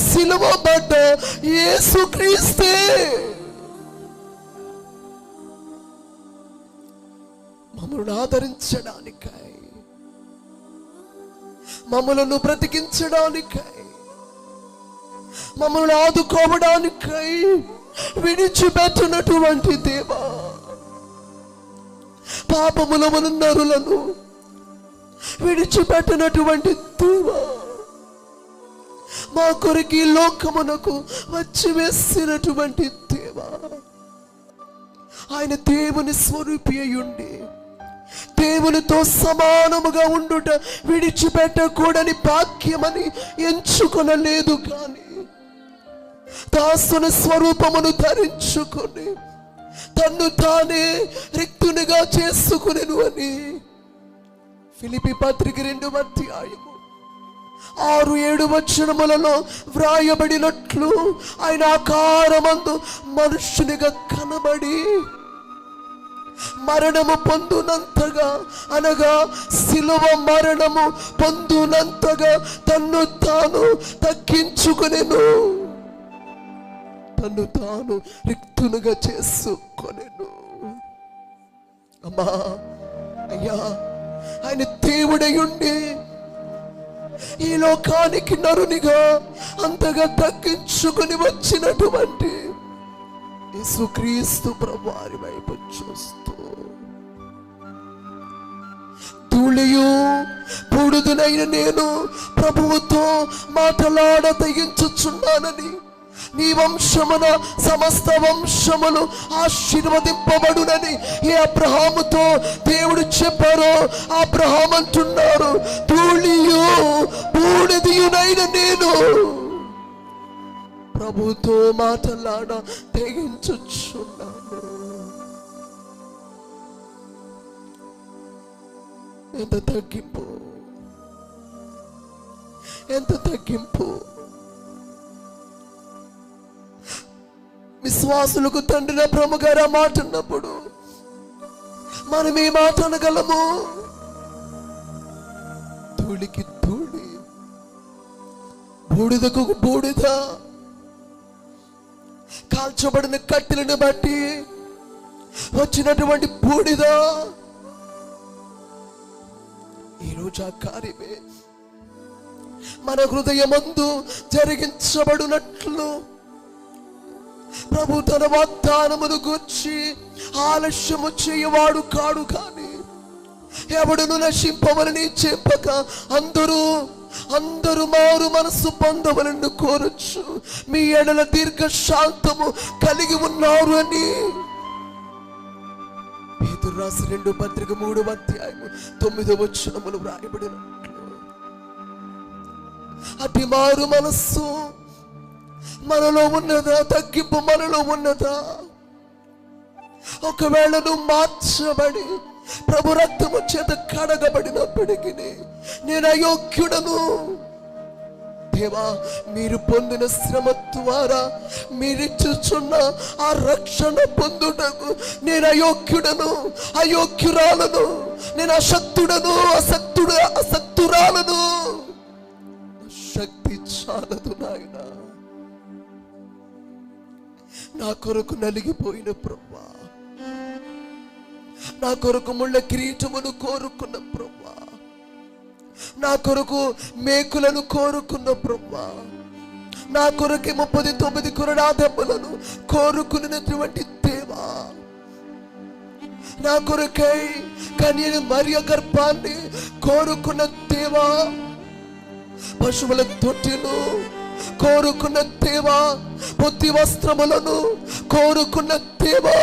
సిలువబడ్డ యేసుక్రీస్తే. మమ్మల్ని ఆదరించడానికై, మమ్మలను బ్రతికించడానికై, మమ్మల్ని ఆదుకోవడానికై విడిచిపెట్టినటువంటి దేవా, పాపముల నరులను విడిచిపెట్టినటువంటి దేవా, మా కొరకు ఈ లోకమునకు వచ్చి వేసినటువంటి దేవా, ఆయన దేవుని స్వరూపి అయ్యుండి దేవునితో సమానముగా ఉండుట విడిచిపెట్టకూడని భాగ్యమని ఎంచుకొనలేదు, కానీ దాసుని స్వరూపమును ధరించుకొని తన్ను తానే రిక్తునిగా చేసుకునేను అని ఫిలిప్పీ పత్రిక 2:6-7 వచనములలో వ్రాయబడినట్లు ఆయన ఆకారమందు మనుష్యునిగా కనబడి మరణము పొందునంతగా, అనగా శిలువ మరణము పొందునంతగా తన్ను తాను తగ్గించుకొనెను, తన్ను తాను రిక్తునుగా చేసుకొనెను. అమ్మా, అయ్యా, ఆయన దేవుడయుండి ఈ లోకానికి నరునిగా అంతగా తగ్గించుకొని వచ్చినటువంటి యేసుక్రీస్తు ప్రభువారి వైపు చూస్తూ, ధూళియు బూడిదనైన నేను ప్రభువుతో మాటలాడ తెగించుచున్నానని, నీ వంశమున సమస్త వంశములు ఆశీర్వదింపబడునని ఏ అబ్రహాముతో దేవుడు చెప్పారో అబ్రహాం అంటున్నారు, ధూళియు బూడిదయునైన నేను ప్రభుతో మాటలాడ తెగించుచున్నాను. ఎంత తగ్గింపు, ఎంత తగ్గింపు! విశ్వాసులకు తండ్రి అబ్రహాము గారు ఆ మాట అన్నప్పుడు మనం ఏ మాట అనగలము? ధూళికి ధూళి, బూడిదకు బూడిద, కాల్చబడిన కట్టెలను బట్టి వచ్చినటువంటి బూడిద. ఈరోజు ఆ కార్యమే మన హృదయమందు జరిగించబడినట్లు ప్రభు తన వాగ్దానమును గూర్చి ఆలస్యము చేయవాడు కాడు, కానీ ఎవడును నశింపవలని చెప్పక అందరూ మారు మనసు పొందవలను కోరచ్చు, మీ ఎడల దీర్ఘ శాంతము కలిగి ఉన్నారు అని పేతురు రాసిన 2 పత్రిక 3:9 వచనములు వ్రాయబడినట్లు అతి మారు మనస్సు మనలో ఉన్నదా? తగ్గింపు మనలో ఉన్నదా? ఒకవేళ నువ్వు మార్చబడి ప్రభు రక్తము చేత కడగబడినప్పటికీ నేను అయోగ్యుడను దేవా, మీరు పొందిన శ్రమ ద్వారా మీరిచ్చుచున్న ఆ రక్షణ పొందుటకు నేను అయోగ్యుడను, అయోగ్యురాలను, నేను అశక్తుడను, అసక్తురాలను. శక్తి చాలదు నాయన. నా కొరకు నలిగిపోయిన ప్రభువా, నా కొరకు ముళ్ళ కిరీటమును కోరుకున్న ప్రభువా, నా కొరకు మేకులను కోరుకున్న ప్రభువా, నా కొరకు 39 కొరడా దెబ్బలను కోరుకున్నటువంటి దేవా, నా కొరకై కన్యని మరియ గర్భాన్ని కోరుకున్న దేవా, పశువుల తొట్టిను కోరుకున్న దేవా, పొత్తి వస్త్రములను కోరుకున్న దేవా,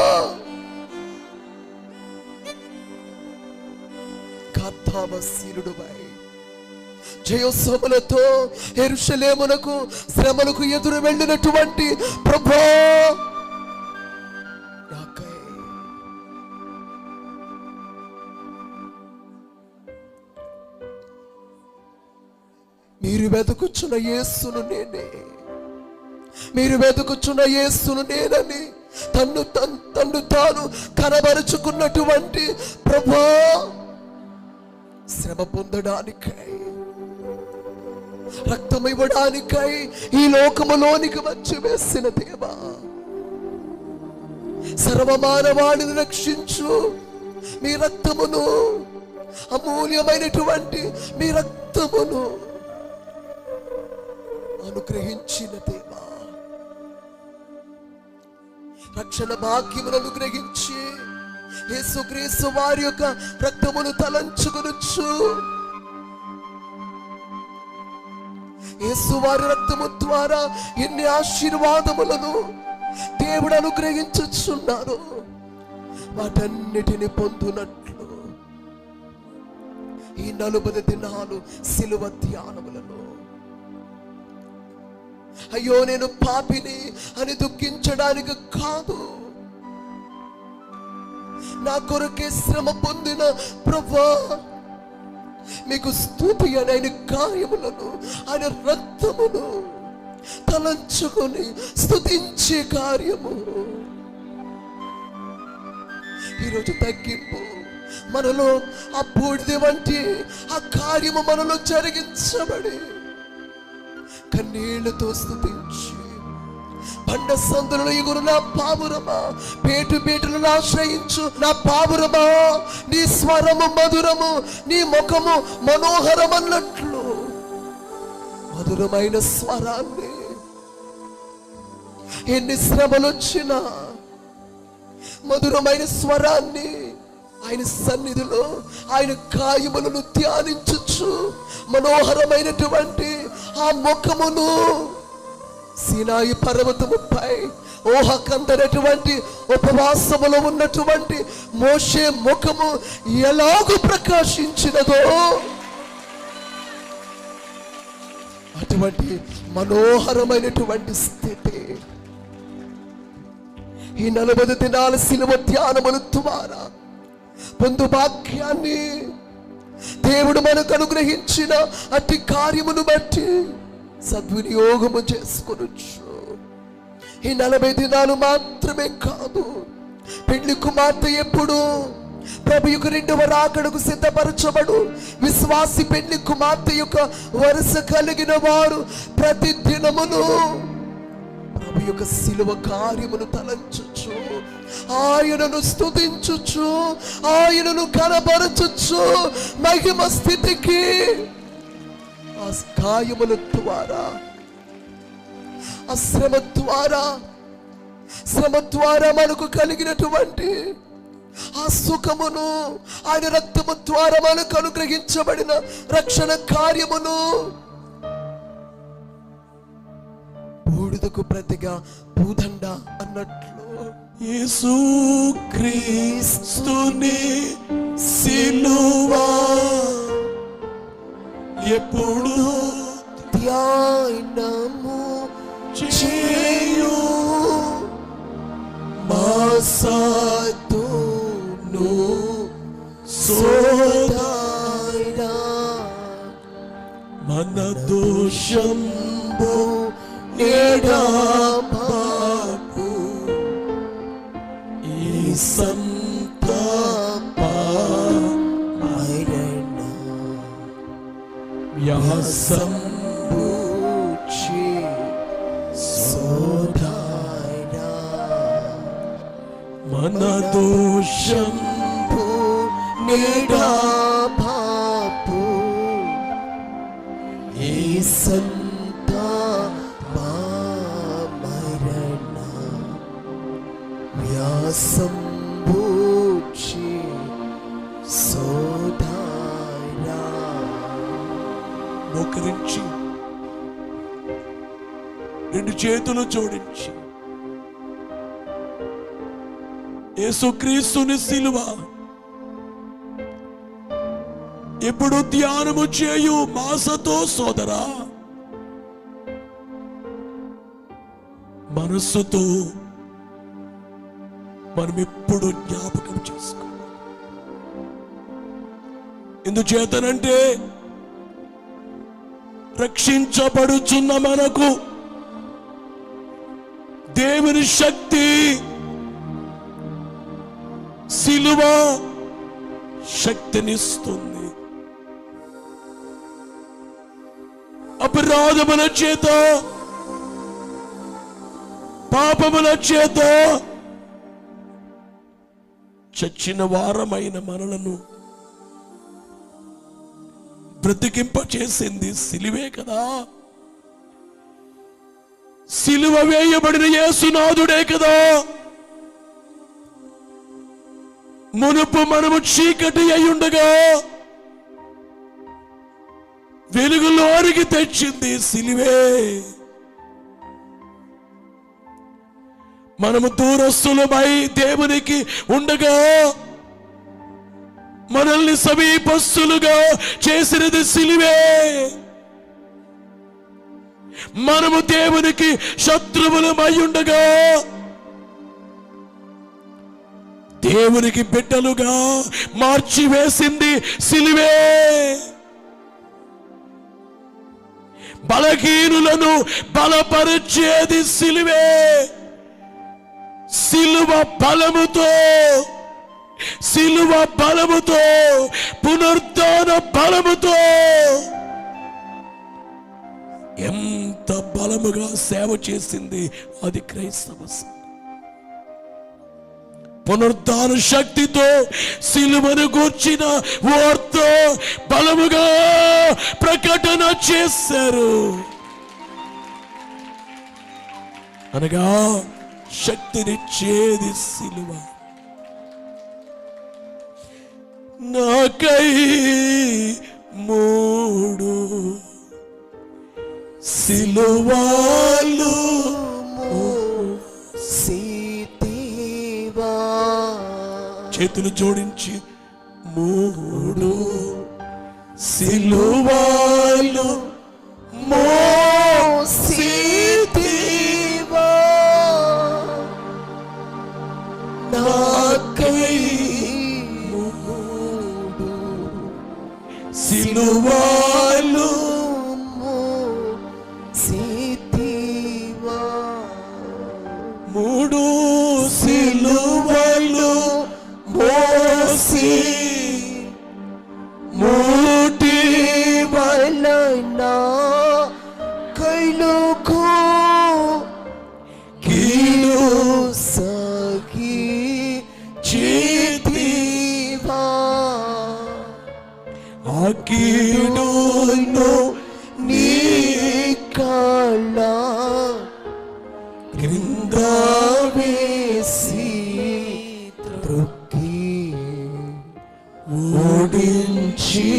కర్తావశీనుడువై జయోత్సవములతో యెరూషలేమునకు శ్రమలకు ఎదురు వెళ్ళినటువంటి ప్రభువా, మీరు వెతుకుచున్న యేసును నేనే, మీరు వెతుకుచున్న యేసును నేనని తన్ను తాను కనబరుచుకున్నటువంటి ప్రభువా, శ్రమ పొందడానికై, రక్తం ఇవ్వడానికై ఈ లోకములోనికి వచ్చి వేసిన దేవా, సర్వమానవాడిని రక్షించు మీ రక్తమును, అమూల్యమైనటువంటి మీ రక్తమును అనుగ్రహించిన దేవా, రక్షణ భాగ్యమును అనుగ్రహించి యేసుక్రీస్తు వారి యొక్క రక్తమును తలంచుకొనుచు యేసువారి రక్తము ద్వారా ఎన్ని ఆశీర్వాదములను దేవుడు అనుగ్రహించుచున్నారు. వాటన్నిటిని పొందునట్లు ఈ 40 దినాలు సిలువ ధ్యానములను, అయ్యో నేను పాపిని అని దుఃఖించడానికి కాదు, నా కొరకే శ్రమ పొందిన ప్రభువా మీకు స్తుతి అని ఆయన గాయములను, ఆయన రక్తమును తలంచుకొని స్తుతించే కార్యము ఈరోజు తగ్గింపు మనలో ఆ బూడిద వంటి ఆ కార్యము మనలో జరిగించబడి కన్నీళ్లతో స్తుతించి, బండ సందులలో ఎగురు నా పావురమా, పేటు పేటులను ఆశ్రయించు నా పావురమా, నీ స్వరము మధురము, నీ ముఖము మనోహరం అన్నట్లు మధురమైన స్వరాన్ని ఎన్ని శ్రమలు వచ్చినా మధురమైన స్వరాన్ని ఆయన సన్నిధిలో ఆయన గాయములను ధ్యానించచ్చు, మనోహరమైనటువంటి ఆ ముఖమును సీనాయి పర్వతముపై ఊహకందనటువంటి ఉపవాసములో ఉన్నటువంటి మోషే ముఖము ఎలాగూ ప్రకాశించినదో అటువంటి మనోహరమైనటువంటి స్థితి ఈ 40 దినాల సిలువ ధ్యానముల ద్వారా పొందు భాగ్యాన్ని దేవుడు మనకు అనుగ్రహించిన అట్టి కార్యమును బట్టి సద్వినియోగము చేసుకొనొచ్చు. ఈ 40 దినాలు మాత్రమే కాదు, పెళ్లి కుమార్తె ఎప్పుడు ప్రభు యొక్క 2వ రాకడకు సిద్ధపరచబడు విశ్వాసి పెళ్లి కుమార్తె యొక్క వరుస కలిగిన వారు ప్రతి దినమును ప్రభు యొక్క సిలువ కార్యమును తలంచుచు, ఆయనను స్తుతించుచు, ఆయనను కనబరచుచు మహిమ స్థితికి ఆ గాయముల ద్వారా, ఆ శ్రమ ద్వారా మనకు కలిగినటువంటి ఆ సుఖమును, ఆయన రక్తము ద్వారా మనకు అనుగ్రహించబడిన రక్షణ కార్యమును బూడిదకు ప్రతిగా భూదండ అన్నట్లు యేసు క్రీస్తుని సిలువ ఎప్పుడు ధ్యానము చేయు మాసాతును సోదరా మన దోషం ఎడబాపు ఈ సంతాప మరణ వ్యాసం బూచి సోదరా మన దోషం ఎడబాపు ఈ మరణ వ్యాసంబూచి సోదరా మోకరించి 2 చేతులు జోడించి యేసుక్రీస్తుని సిలువ ఇప్పుడు ధ్యానము చేయు మాసతో సోదరా, మనస్సుతో మనం ఎప్పుడు జ్ఞాపకం చేసుకోవాలి. ఎందుచేతనంటే రక్షించబడుచున్న మనకు దేవుని శక్తి సిలువ శక్తినిస్తుంది. అపరాధముల చేత పాపముల చేత చచ్చిన వారమైన మనలను బ్రతికింప చేసింది సిలువే కదా. సిలువ వేయబడిన యేసునాథుడే కదా. మునుపు మనము చీకటి అయ్యుండగా వెలుగులోనికి తెచ్చింది సిలువే. మనము దూరస్తులమై దేవునికి ఉండగా మనల్ని సమీపస్తులుగా చేసినది సిలువే. మనము దేవునికి శత్రువులమై ఉండగా దేవునికి బిడ్డలుగా మార్చివేసింది సిలువే. బలహీనులను బలపరిచేది సిలువే. సిలువ బలముతో పునరుద్ధాన బలముతో ఎంత బలముగా సేవ చేసింది అది క్రైస్తవ సంఘం. పునరుద్ధాన శక్తితో సిలువను గూర్చిన వార్త బలముగా ప్రకటన చేశారు. అనగా శక్తినిచ్చేది సిలువ. నాకై 3 సిలువలు సీతివా. చేతులు జోడించి 3 సిలువలు మోసితివా. నాకై 3 సిలువలు మోసితివా. 3 సిలువలు మోసి మూటి వలన కైలుకు కీలు సాగి చేతివా. ఆ కీడును నీ కాళ్ళ క్రింద వేసి త్రొక్కి ఓడించి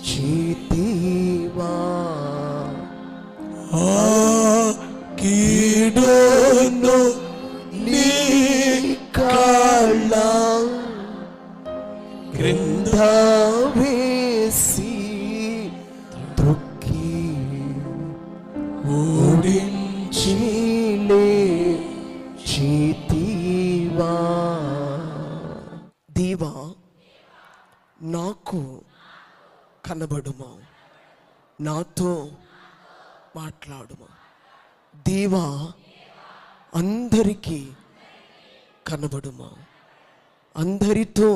చేతివా. ఆ కీడును నీ కాళ్ళ క్రింద వేసి త్రొక్కి ఓడించి చేతివా. దేవా నాకు కనబడుమా, నాతో మాట్లాడుమా. దేవా అందరికీ కనబడుమా, అందరితో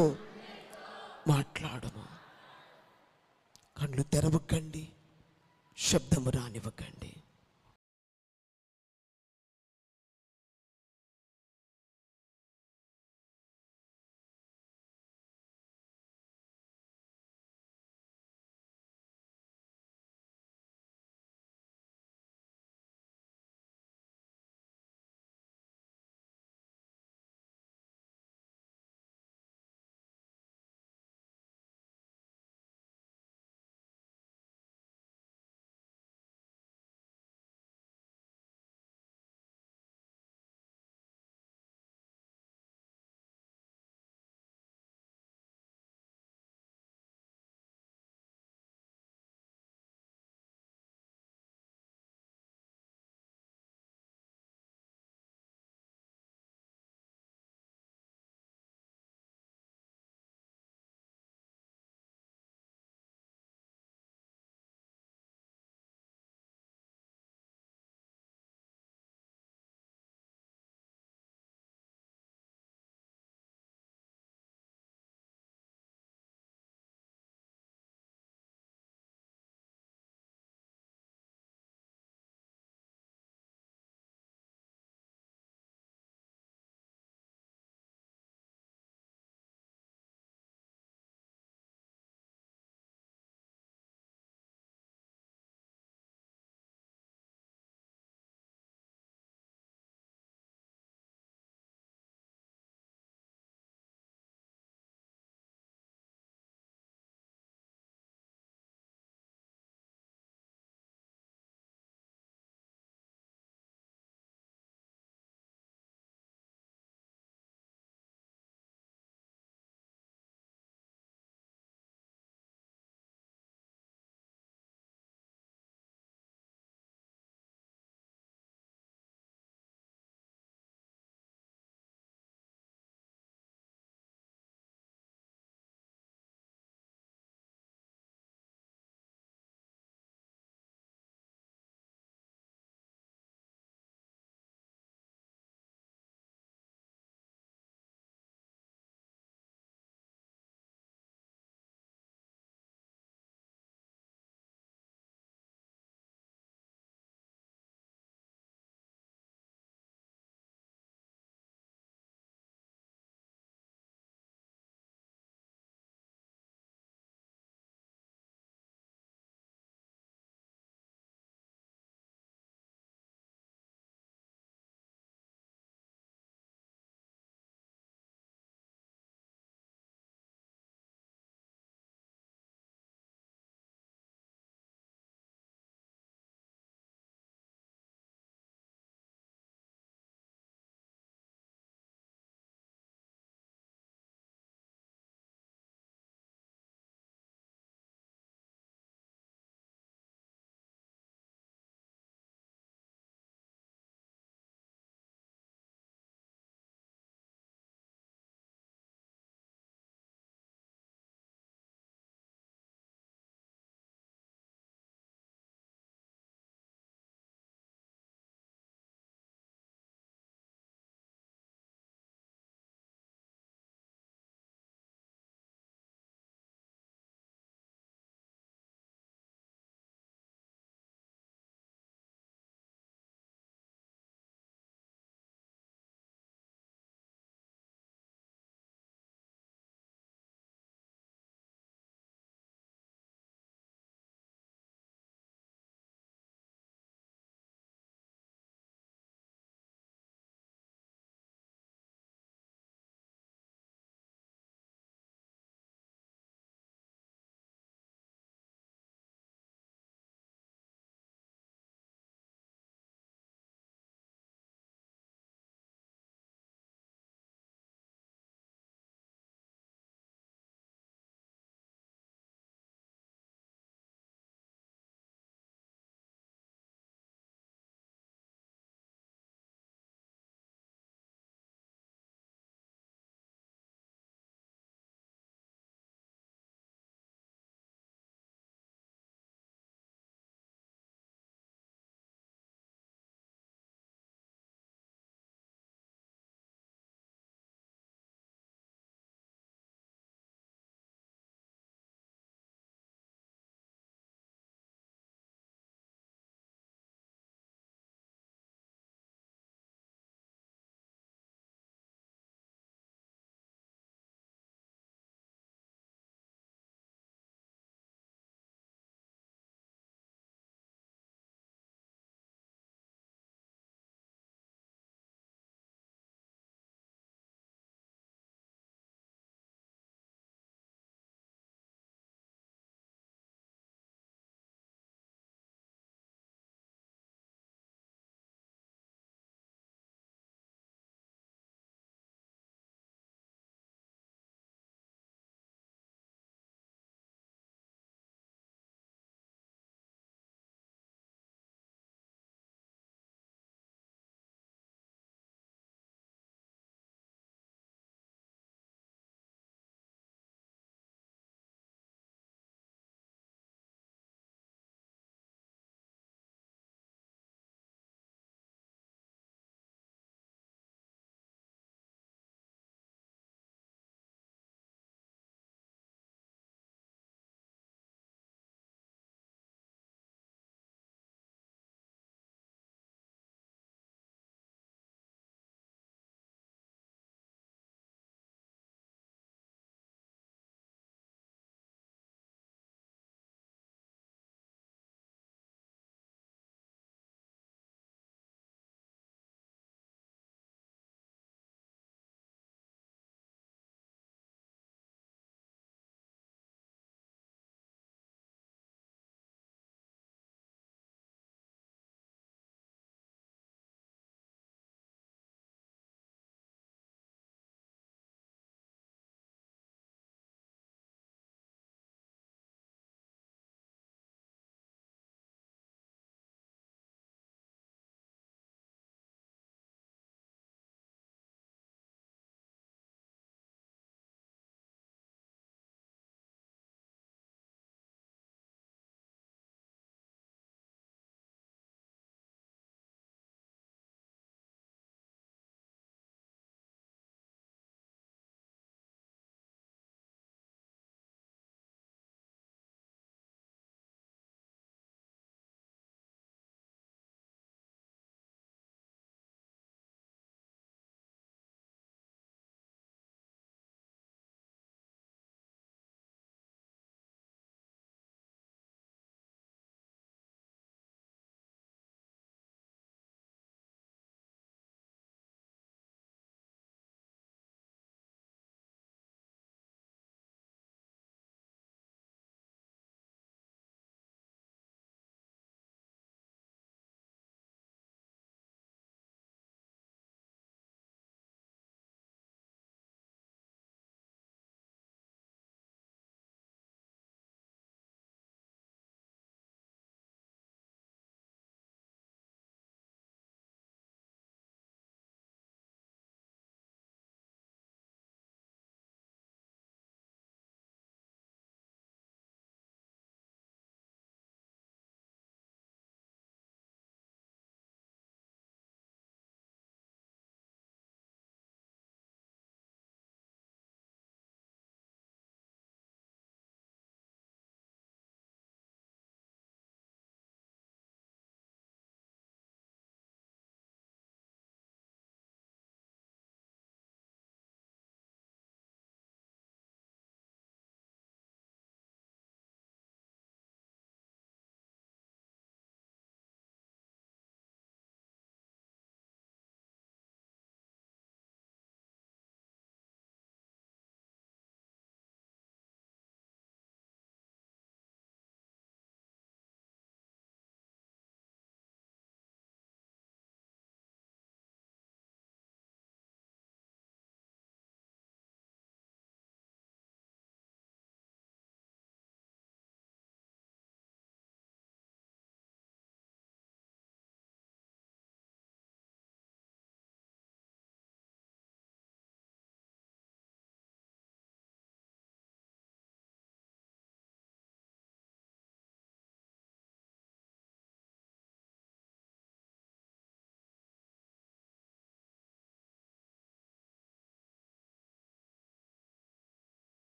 మాట్లాడుమా. కళ్ళు తెరవకండి, శబ్దము రానివ్వకండి.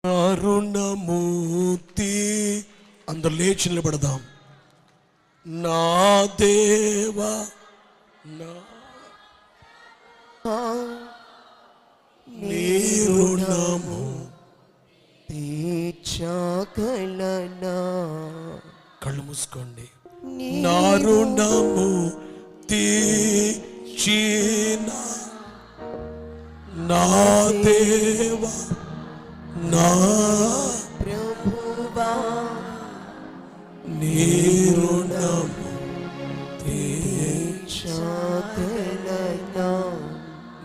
అరుణమూర్తి అందరు లేచి నిలబడదాం. నా దేవా నా నీ రుణము తీర్చగలనా. కళ్ళు మూసుకోండి. నా రుణము తీర్చిన నా దేవా నా ప్రభువా నీ రుణము తీర్చగలనా.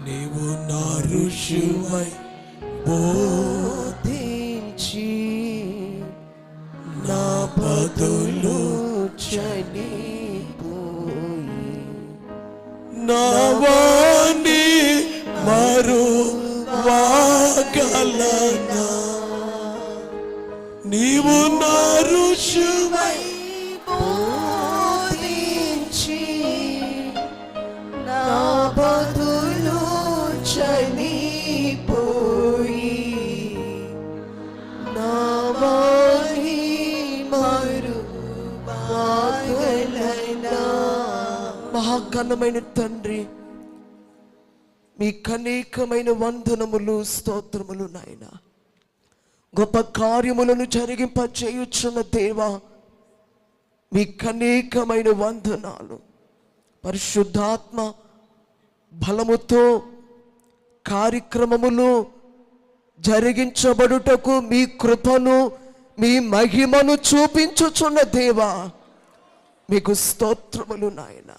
నీవు నా ఋషివై బోధించి నా బదులు చనిపోయి నా వాణి మరువగలనా. నీవు నా ఋషివై బోధించి నా బదులు చనిపోయి నా వాణి మరువగలనా. మహాఘనమైన తండ్రి, మీ అనేకమైన వందనములు స్తోత్రములు నాయన. గొప్ప కార్యములను జరిగింప చేయుచున్న దేవా, మీ అనేకమైన వందనాలు. పరిశుద్ధాత్మ బలముతో కార్యక్రమములు జరిగించబడుటకు మీ కృపను మీ మహిమను చూపించుచున్న దేవా, మీకు స్తోత్రములు నాయన.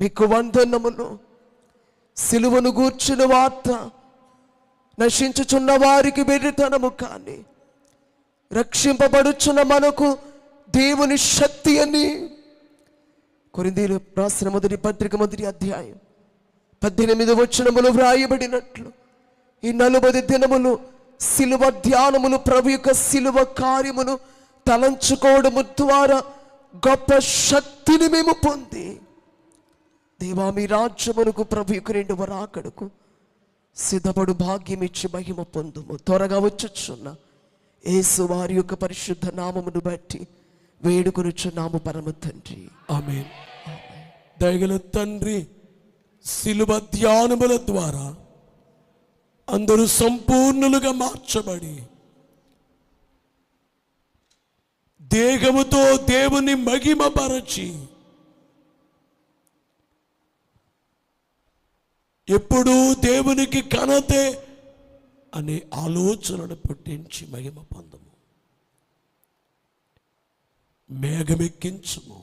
మీకు వందనములు. సిలువను గూర్చిన వార్త నశించుచున్న వారికి వెర్రితనము కానీ రక్షింపబడుచున్న మనకు దేవుని శక్తి అని కొరింథీయులు రాసిన మొదటి పత్రిక 1వ అధ్యాయం 18వ వచనములో వ్రాయబడినట్లు ఈ 40 దినములు సిలువ ధ్యానములు, ప్రభు యొక్క సిలువ కార్యమును తలంచుకోవడము ద్వారా గొప్ప శక్తిని మేము పొంది దేవా మీ రాజ్యమునకు ప్రభు యొక్క 2వ రాకడకు సిద్ధపడు భాగ్యం ఇచ్చి మహిమ పొందుము. త్వరగా వచ్చుచున్న యేసు వారి యొక్క పరిశుద్ధ నామమును బట్టి వేడుకొనుచున్నాము పరమ తండ్రి. ఆమేన్. దయగల తండ్రి, సిలువ ధ్యానముల ద్వారా అందరూ సంపూర్ణులుగా మార్చబడి దేహముతో దేవుని మహిమపరచి ఎప్పుడూ దేవునికి ఘనతే అనే ఆలోచనను పుట్టించి మహిమ పొందము. మేఘమెక్కించము.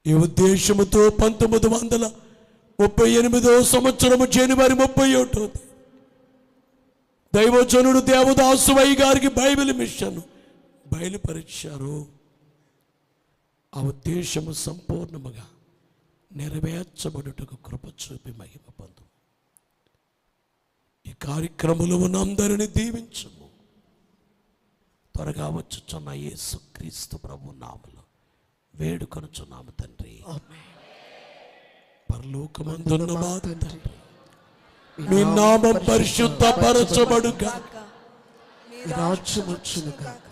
ఈ ఉద్దేశముతో 1938 సంవత్సరము జనవరి 31 దైవజనుడు దేవదాసు వై గారికి బైబిల్ మిషన్ బయలుపరిచారు. ఆ ఉద్దేశము సంపూర్ణముగా నెరవేర్చబడుటకు కృప చూపి మహిమ పొందు. ఈ కార్యక్రమంలో ఉన్న అందరిని దీవించము. త్వరగా వచ్చుచున్న యేసు క్రీస్తు ప్రభు నామములో వేడుకొనుచున్నాము తండ్రి. పరలోకమందున్న మా తండ్రి, మీ నామం పరిశుద్ధపరచబడుగాక. మీ రాజ్యం వచ్చునుగాక.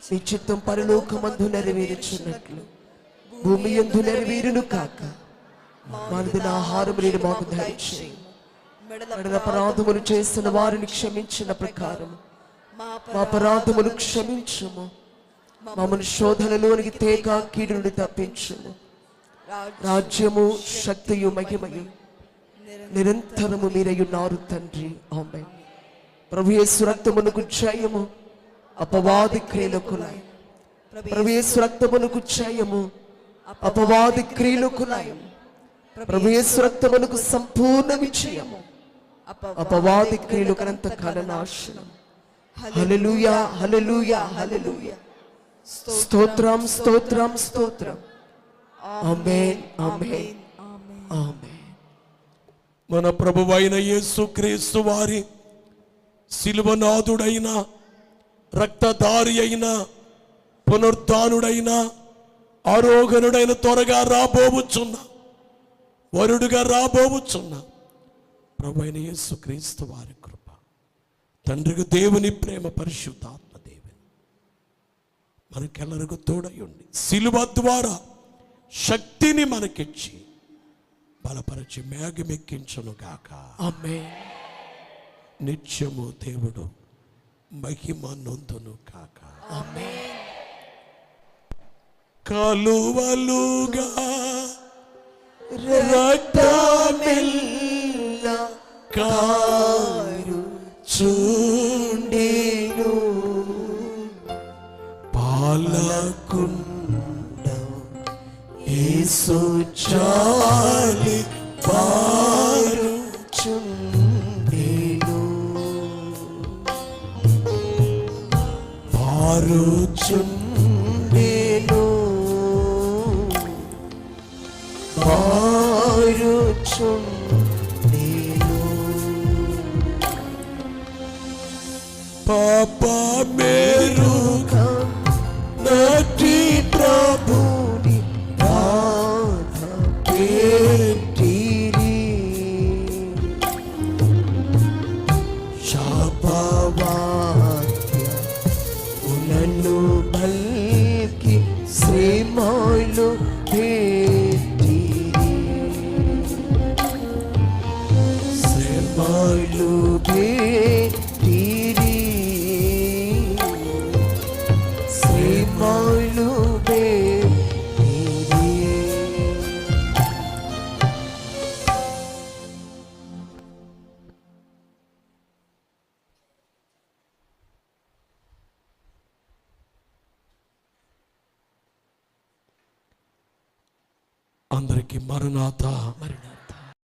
మీ చిత్తం పరలోకమందు నెరవేరుచున్నట్లు భూమి యందు నెరవేరును కాక. మానుదిన ఆహారం నేడు మాకు దయచేయి. మెడల అపరాధములు చేసిన వారిని క్షమించిన ప్రకారం మా అపరాధములు క్షమించుము. మమ్మల్ని శోధనలోనికి తేక కీడు నుండి తప్పించుము. రాజ్యము శక్తియు మహిమయు నిరంతరము మీరయున్నారు తండ్రి. ఆమేన్. ప్రభు యేసు రక్తమునకు జయము. అపవాది క్రియలకు లయం. ప్రభు యేసు రక్తమునకు జయము. అపవాది క్రియలకు లయం. ప్రభు యేసు రక్తమునకు సంపూర్ణ విజయము. అపవాది క్రియలకు అనంతకాల నాశనం. హల్లెలూయా, హల్లెలూయా, హల్లెలూయా. స్తోత్రం, స్తోత్రం, స్తోత్రం. ఆమేన్, ఆమేన్, ఆమేన్. మన ప్రభువైన యేసుక్రీస్తు వారి శిలువనాథుడైన, రక్తధారి అయిన, పునరుద్ధానుడైన, ఆరోహణుడైన, త్వరగా రాబోవుచున్న, వరుడుగా రాబోవుచున్న ప్రభువైన యేసుక్రీస్తు వారి కృప, తండ్రికి దేవుని ప్రేమ, పరిశుద్ధాత్మ దేవుని మనకెల్లరిಗೂ తోడయుండి సిలువ ద్వారా శక్తిని మనకిచ్చి బలపరిచి మేఘమెక్కించును గాక. ఆమేన్. నిత్యము దేవుడు మహిమ నొందును కాక. ఆమేన్. కలువలుగా రక్తమెల్ల కారు చుండెను పాలకుండ యేసు చాలి పారు చుండెను పారు చుండెను పారు చుండెను పాప మేరుగా నటి ప్రభుని బాధ పెట్టిరి శాపవాక్య ఉలను బల్కి శ్రీమాలు పెట్టిరి శ్రీమాలు పెట్టిరి శ్రీమాలు పెట్టిరి. అందరికీ మరణాత